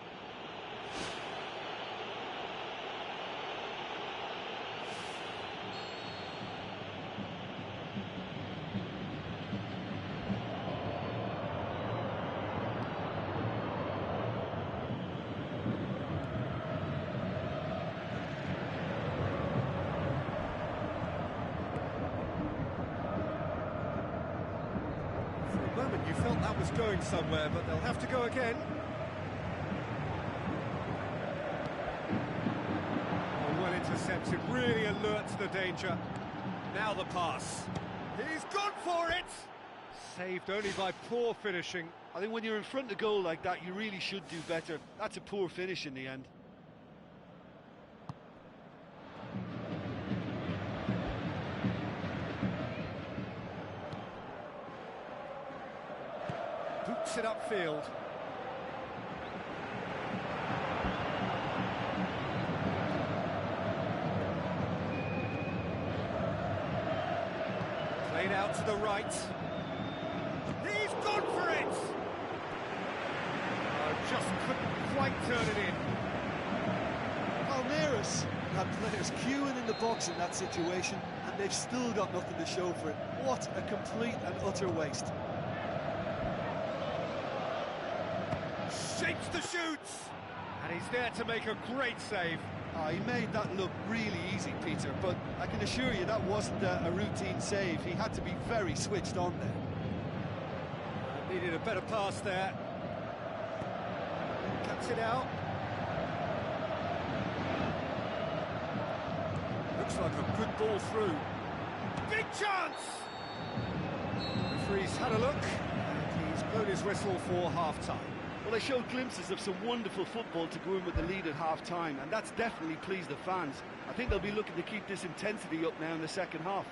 You felt that was going somewhere, but they'll have to go again. Oh, well intercepted, really alert to the danger. Now the pass. He's gone for it! Saved only by poor finishing. I think when you're in front of goal like that, you really should do better. That's a poor finish in the end. Boots it upfield. Played out to the right. He's gone for it! Just couldn't quite turn it in. Palmeiras had players queuing in the box in that situation, and they've still got nothing to show for it. What a complete and utter waste. Shapes the shoots, and he's there to make a great save. He made that look really easy, Peter, but I can assure you that wasn't a routine save. He had to be very switched on there. Needed a better pass there. Cuts it out. Looks like a good ball through. Big chance! The referee's had a look, and he's blown his whistle for half-time. Well, they showed glimpses of some wonderful football to go in with the lead at half-time, and that's definitely pleased the fans. I think they'll be looking to keep this intensity up now in the second half.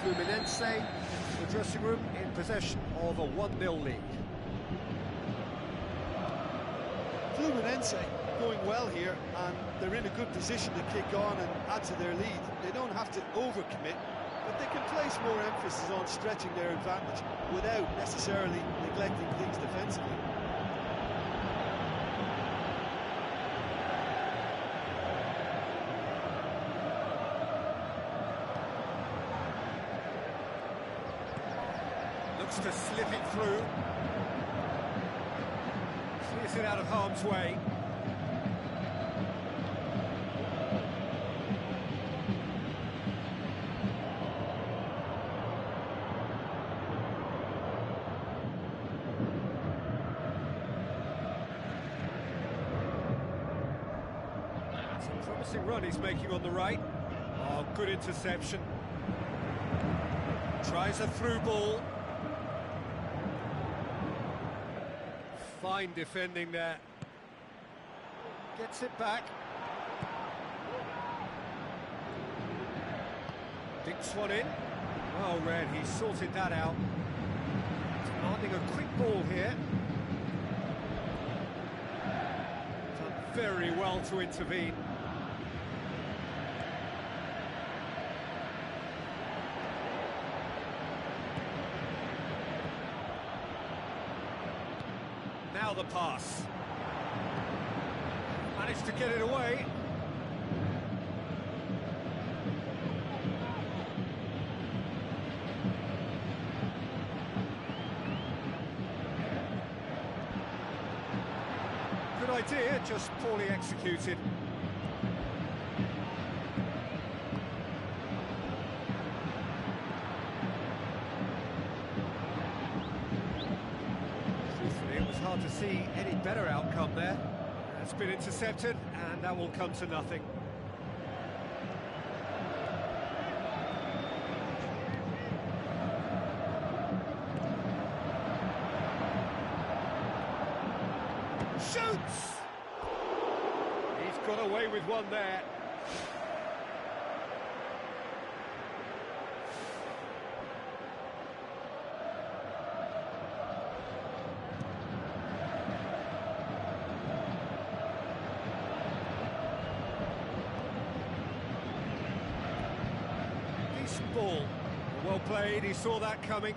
Fluminense, the dressing room, in possession of a 1-0 lead. Fluminense going well here, and they're in a good position to kick on and add to their lead. They don't have to overcommit, but they can place more emphasis on stretching their advantage without necessarily neglecting things defensively. Looks to slip it through. Clears it out of harm's way. It's a promising run he's making on the right. Oh, good interception. Tries a through ball. Fine defending there. Gets it back. Dinks one in. Well read, he sorted that out. Demanding a quick ball here. Done very well to intervene. Now the pass. Managed to get it away. Good idea, just poorly executed. Hard to see any better outcome there. It's been intercepted, and that will come to nothing. Shoots! He's got away with one there. Ball. Well played, he saw that coming.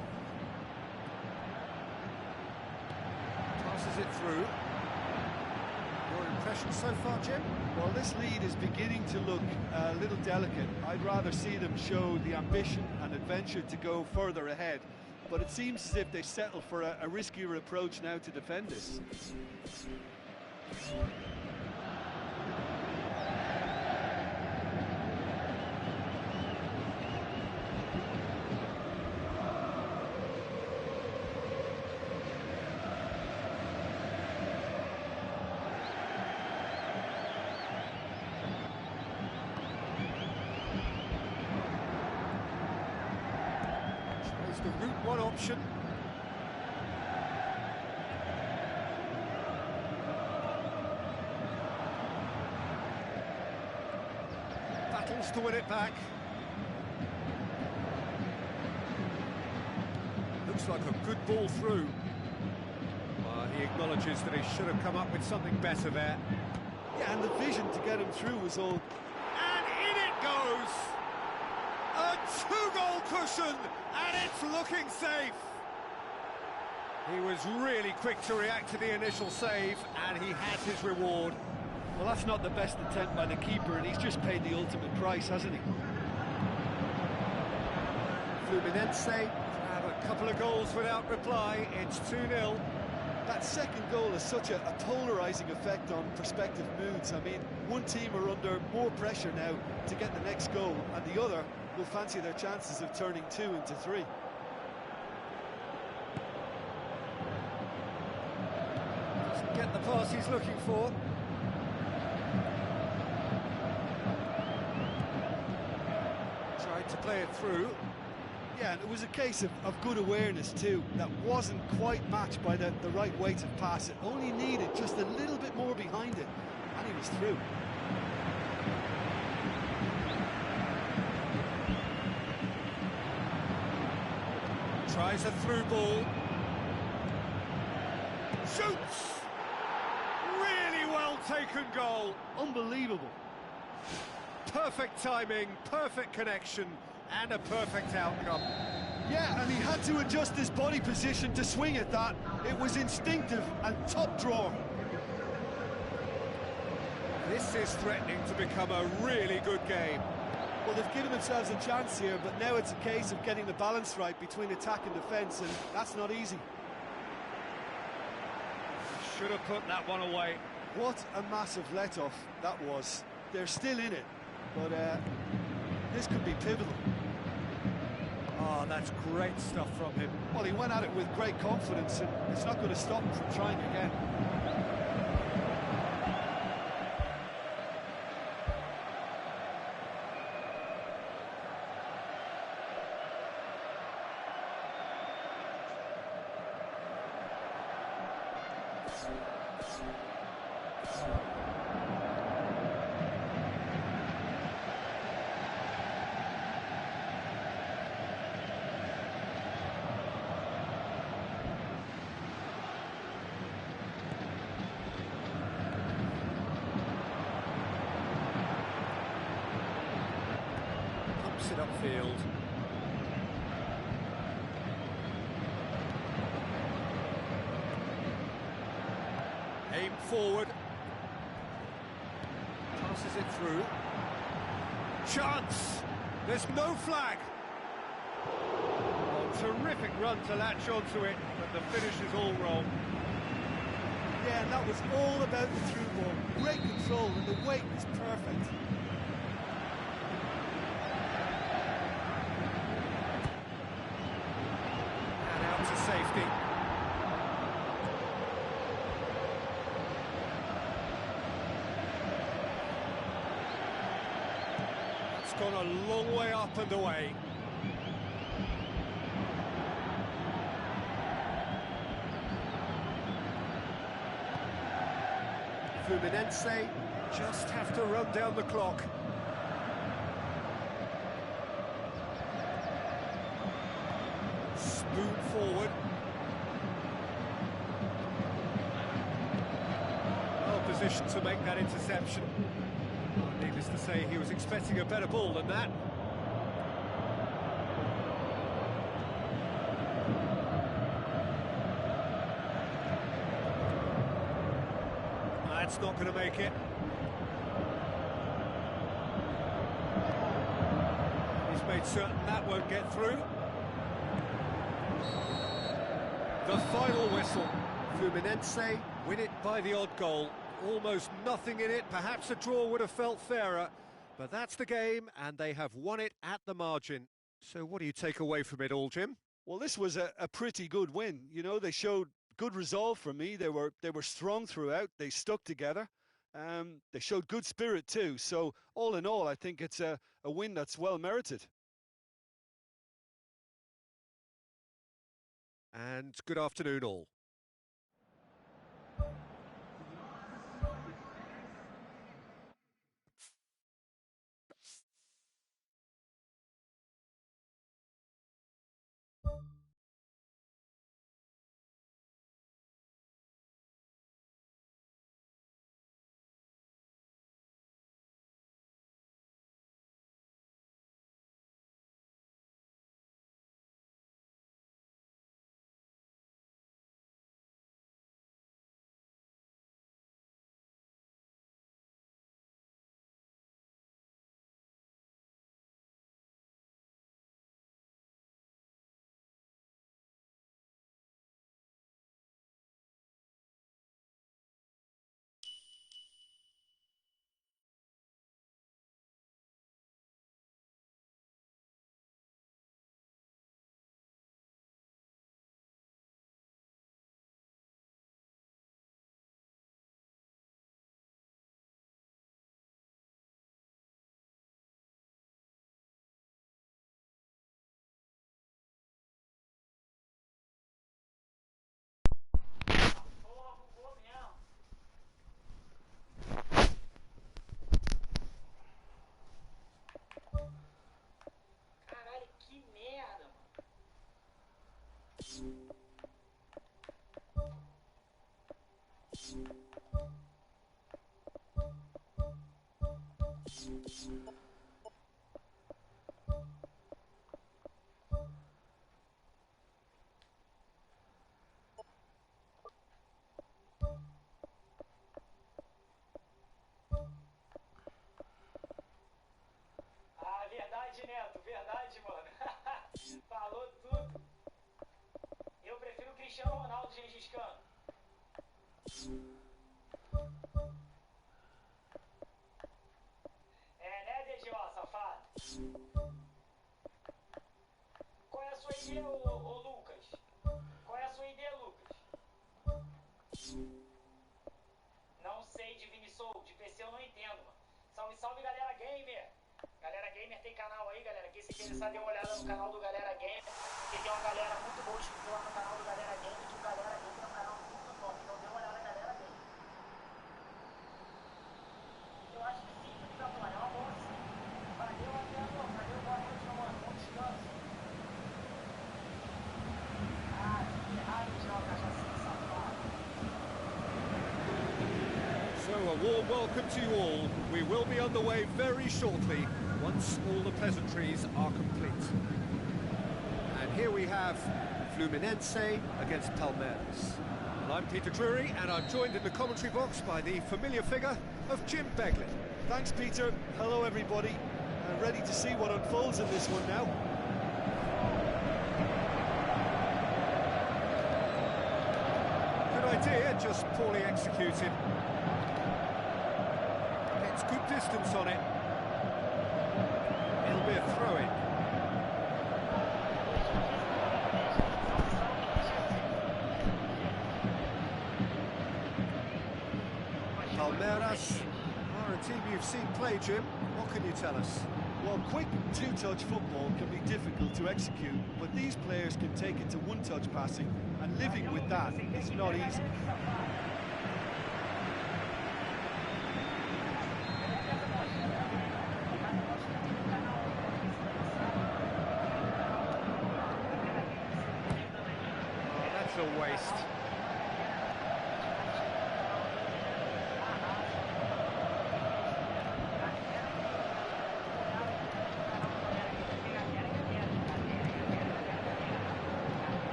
Passes it through. Your impression so far, Jim? Well, this lead is beginning to look a little delicate. I'd rather see them show the ambition and adventure to go further ahead. But it seems as if they settle for a riskier approach now to defend this. The route one option. Battles to win it back. Looks like a good ball through. He acknowledges that he should have come up with something better there. Yeah, and the vision to get him through was all... And in it goes! A two-goal cushion, and it's looking safe. He was really quick to react to the initial save, and he has his reward. Well, that's not the best attempt by the keeper, and he's just paid the ultimate price, hasn't he? Fluminense have a couple of goals without reply. It's 2-0. That second goal has such a polarising effect on prospective moods. I mean, one team are under more pressure now to get the next goal, and the other will fancy their chances of turning 2 into 3. Doesn't get the pass he's looking for. to play it through. Yeah, and it was a case of good awareness too. That wasn't quite matched by the right weight of pass. It only needed just a little bit more behind it, and he was through. Tries a through ball. Shoots! Really well taken goal. Unbelievable. Perfect timing, perfect connection, and a perfect outcome. Yeah, and he had to adjust his body position to swing at that. It was instinctive and top drawer. This is threatening to become a really good game. Well, they've given themselves a chance here, but now it's a case of getting the balance right between attack and defence, and that's not easy. Should have put that one away. What a massive let-off that was. They're still in it, but this could be pivotal. Oh, that's great stuff from him. Well, he went at it with great confidence, and it's not going to stop him from trying again. Pumps it upfield. Aim forward. Passes it through. Chance! There's no flag! Oh, terrific run to latch onto it, but the finish is all wrong. Yeah, and that was all about the through ball. Great control, and the weight was perfect. And out to safety. It's gone a long way up and away. Fluminense just have to run down the clock. Spoon forward. Well positioned to make that interception. Needless to say, he was expecting a better ball than that. That's not going to make it. He's made certain that won't get through. The final whistle. Fluminense win it by the odd goal. Almost nothing in it. Perhaps a draw would have felt fairer. But that's the game, and they have won it at the margin. So what do you take away from it all, Jim? Well, this was a pretty good win. You know, they showed good resolve for me. They were strong throughout. They stuck together. They showed good spirit too. So all in all, I think it's a win that's well merited. And good afternoon all. Ah, verdade, Neto, verdade, mano. Falou tudo. Eu prefiro o Cristiano Ronaldo Gengis Khan. É, né, DG, safado? Qual é a sua ideia, ô Lucas? Qual é a sua ideia, Lucas? Não sei de Vini Soul, de PC eu não entendo, mano. Salve, salve, galera gamer. Galera gamer tem canal aí, galera. Quem se interessar, dê uma olhada no canal do Galera Gamer. Porque tem uma galera muito boa inscrita lá no canal do Galera Gamer. Que o Galera Gamer é um canal muito top. Então dê uma olhada na Galera Gamer. Eu acho que sim, então, mano. É uma boa sim. Valeu, até a noite. Valeu, boa noite, meu mano. Bom descanso. Ah, que errado joga, já sei, safado. So a warm welcome to you all. We will be underway very shortly, once all the pleasantries are complete. And here we have Fluminense against Palmeiras. Well, I'm Peter Drury, and I'm joined in the commentary box by the familiar figure of Jim Beglin. Thanks, Peter. Hello, everybody. Ready to see what unfolds in this one now. Good idea, just poorly executed. Gets good distance on it. It'll be a throw-in. Palmeiras are a team you've seen play, Jim. What can you tell us? Well, quick two-touch football can be difficult to execute, but these players can take it to one-touch passing, and living with that is not easy. Oh, that's a waste.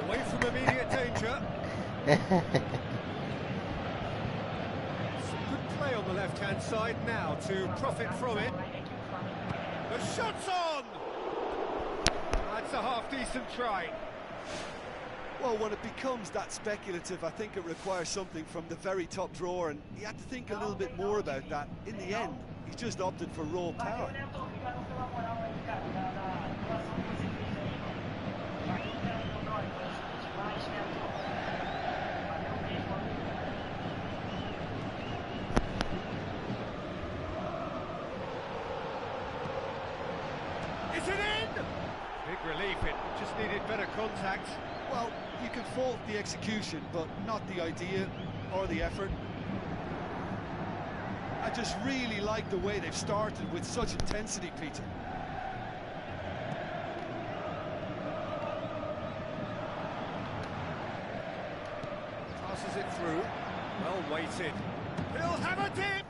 Away from immediate danger. Some good play on the left-hand side now to profit from it. The shot's on! That's a half-decent try. Well, when it becomes that speculative, I think it requires something from the very top drawer, and he had to think a little bit more about that. In the end, he's just opted for raw power. Is it in? Big relief, it just needed better contact. Well, you can fault the execution, but not the idea or the effort. I just really like the way they've started with such intensity, Peter. Passes it through. Well weighted. He'll have a dip!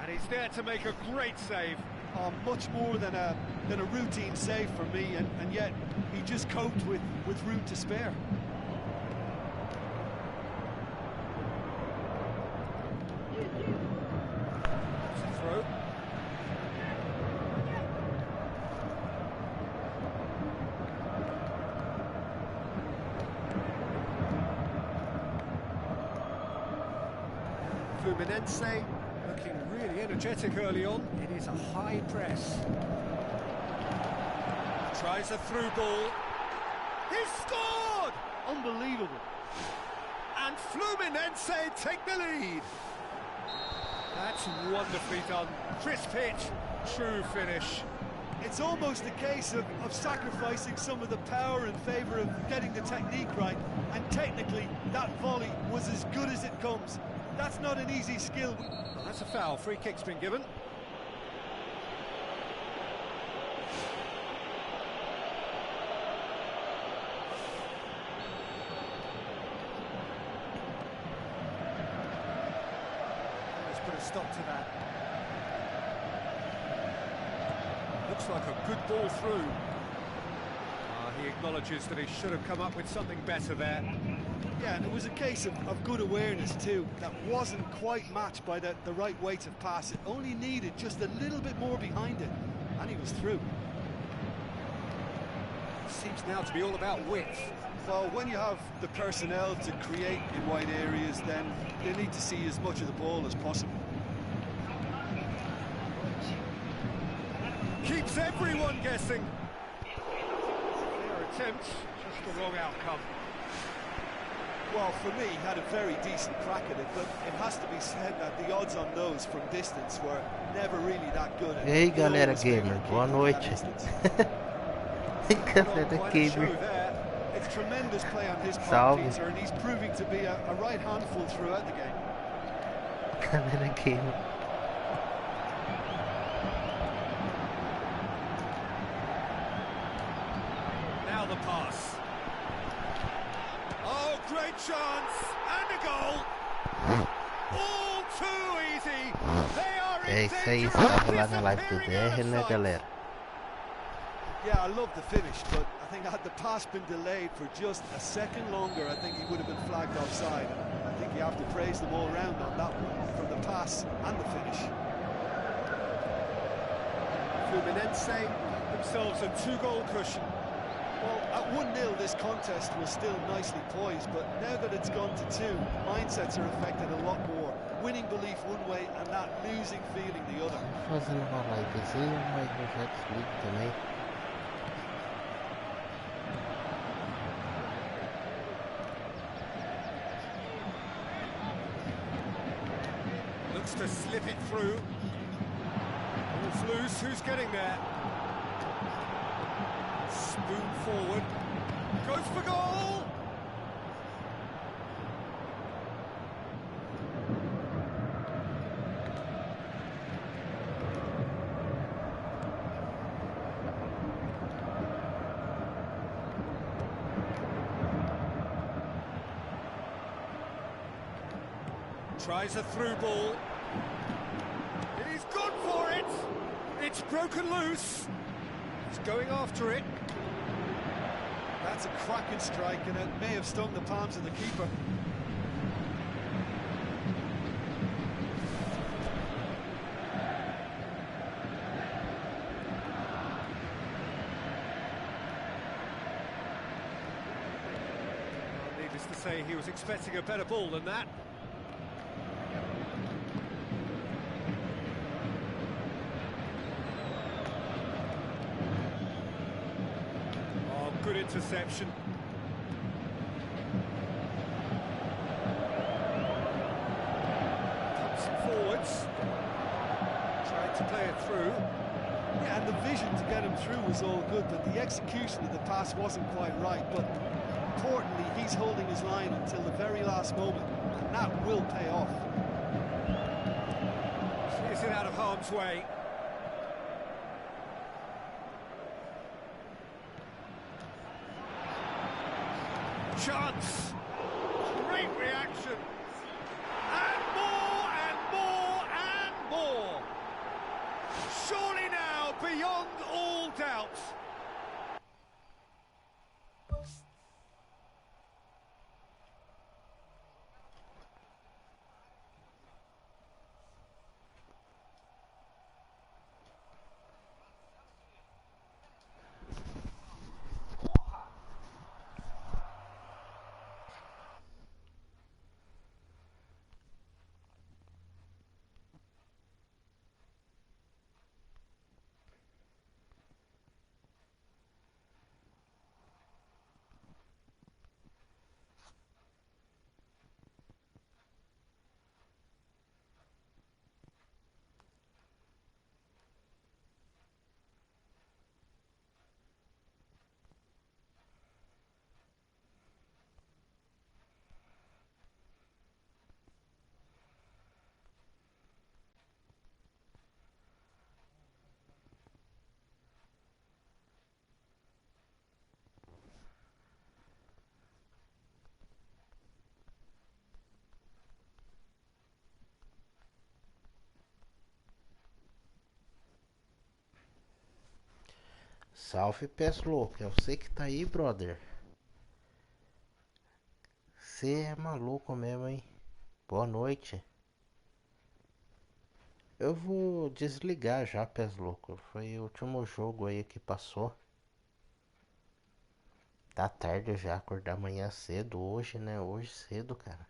And he's there to make a great save. Much more than a routine save for me, and yet he just coped with room to spare. It's a throw. Fluminense looking really energetic early on. It is a high press. Tries a through ball. He's scored! Unbelievable. And Fluminense take the lead. That's wonderfully done. Crisp hit, true finish. It's almost a case of sacrificing some of the power in favour of getting the technique right, and technically that volley was as good as it comes. That's not an easy skill. Well, that's a foul. Free kick's been given. Let's put a stop to that. Looks like a good ball through. He acknowledges that he should have come up with something better there. Yeah, and it was a case of good awareness too. That wasn't quite matched by the right weight of pass. It only needed just a little bit more behind it, and he was through. Seems now to be all about width. Well, when you have the personnel to create in wide areas, then they need to see as much of the ball as possible. Keeps everyone guessing. Their attempt, just the wrong outcome. Well, for me, he had a very decent crack at it, but it has to be said that the odds on those from distance were never really that good. E aí, galera gamer, boa noite. Galera gamer. It's tremendous play on his part, Salve. Peter, and he's proving to be a right handful throughout the game. Galera gamer. Now the pass. Oh, great chance and a goal. All too easy. They are É in isso aí, danger estava of lá na live do disappearing DR, né, out of galera? Yeah, I love the finish, but I think had the pass been delayed for just a second longer, I think he would have been flagged offside. I think you have to praise them all round on that one, from the pass and the finish. Fluminense themselves a 2-goal cushion. Well, at 1-0 this contest was still nicely poised, but now that it's gone to 2, mindsets are affected a lot more. Winning belief one way and that losing feeling the other. Fazendo uma livezinha, mas eu já desligo também. Looks to slip it through. Ball's loose, who's getting there? Spoon forward. Goes for goal! Tries a through ball. He's gone for it! It's broken loose. He's going after it. That's a cracking strike, and it may have stung the palms of the keeper. Well, needless to say, he was expecting a better ball than that. Good interception. Comes forwards. Tried to play it through. Yeah, and the vision to get him through was all good, but the execution of the pass wasn't quite right. But importantly, he's holding his line until the very last moment, and that will pay off. Is it out of harm's way? Chance! Great reaction! And more, and more, and more! Surely now, beyond all doubt! Salve, PES louco. É você que tá aí, brother. Você é maluco mesmo, hein? Boa noite. Eu vou desligar já, PES louco. Foi o último jogo aí que passou. Tá tarde já, acordar amanhã cedo hoje, né? Hoje cedo, cara.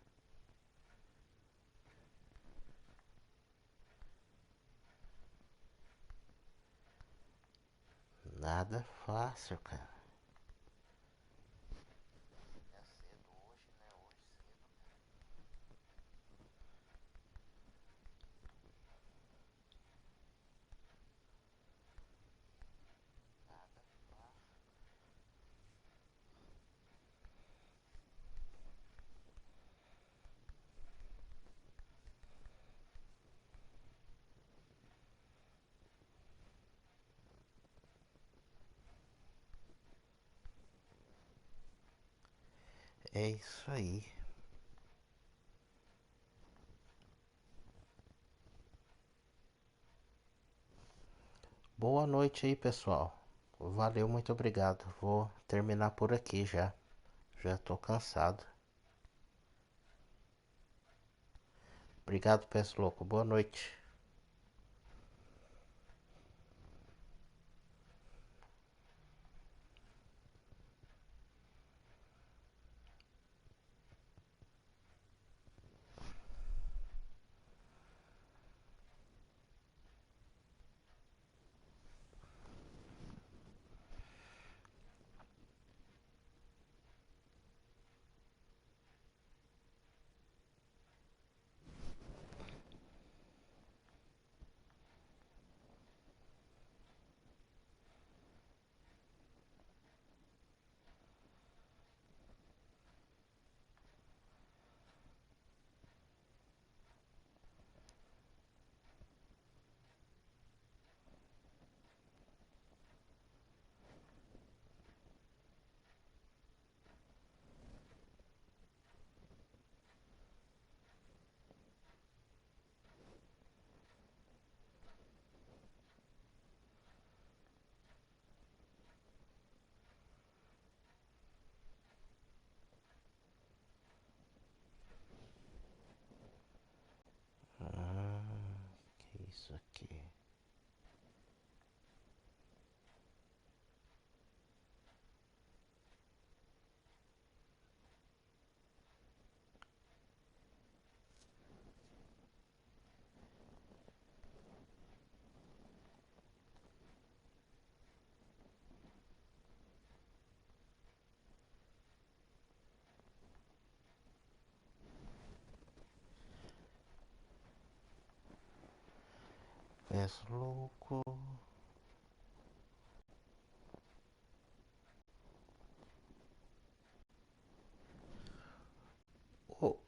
Nada fácil, cara. É isso aí. Boa noite aí, pessoal. Valeu, muito obrigado. Vou terminar por aqui já. Já tô cansado. Obrigado, PES louco. Boa noite. Que isso aqui? PES louco.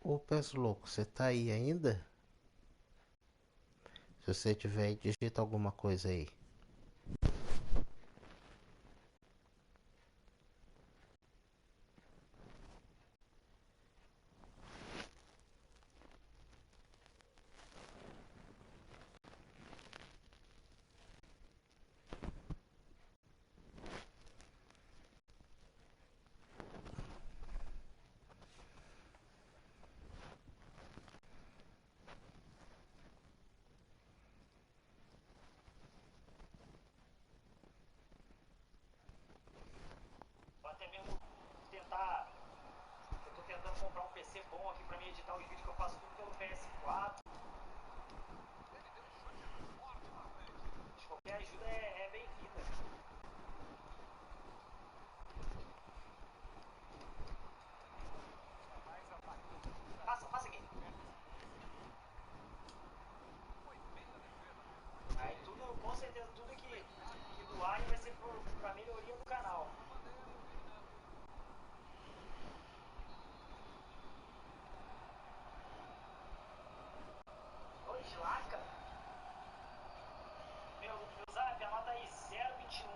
Ô PES louco, você tá aí ainda? Se você tiver aí, digita alguma coisa aí. Ou até mesmo tentar. Eu tô tentando comprar um PC bom aqui pra mim editar os vídeos que eu faço tudo pelo PS4. Mas qualquer ajuda é bem-vinda. Passa aqui. Aí tudo, com certeza, tudo que doar vai ser pra melhoria do canal. Oi, Gilaca? Meu zap, anota aí, 021,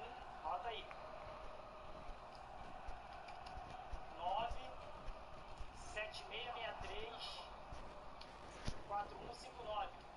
anota aí. 97663 4159.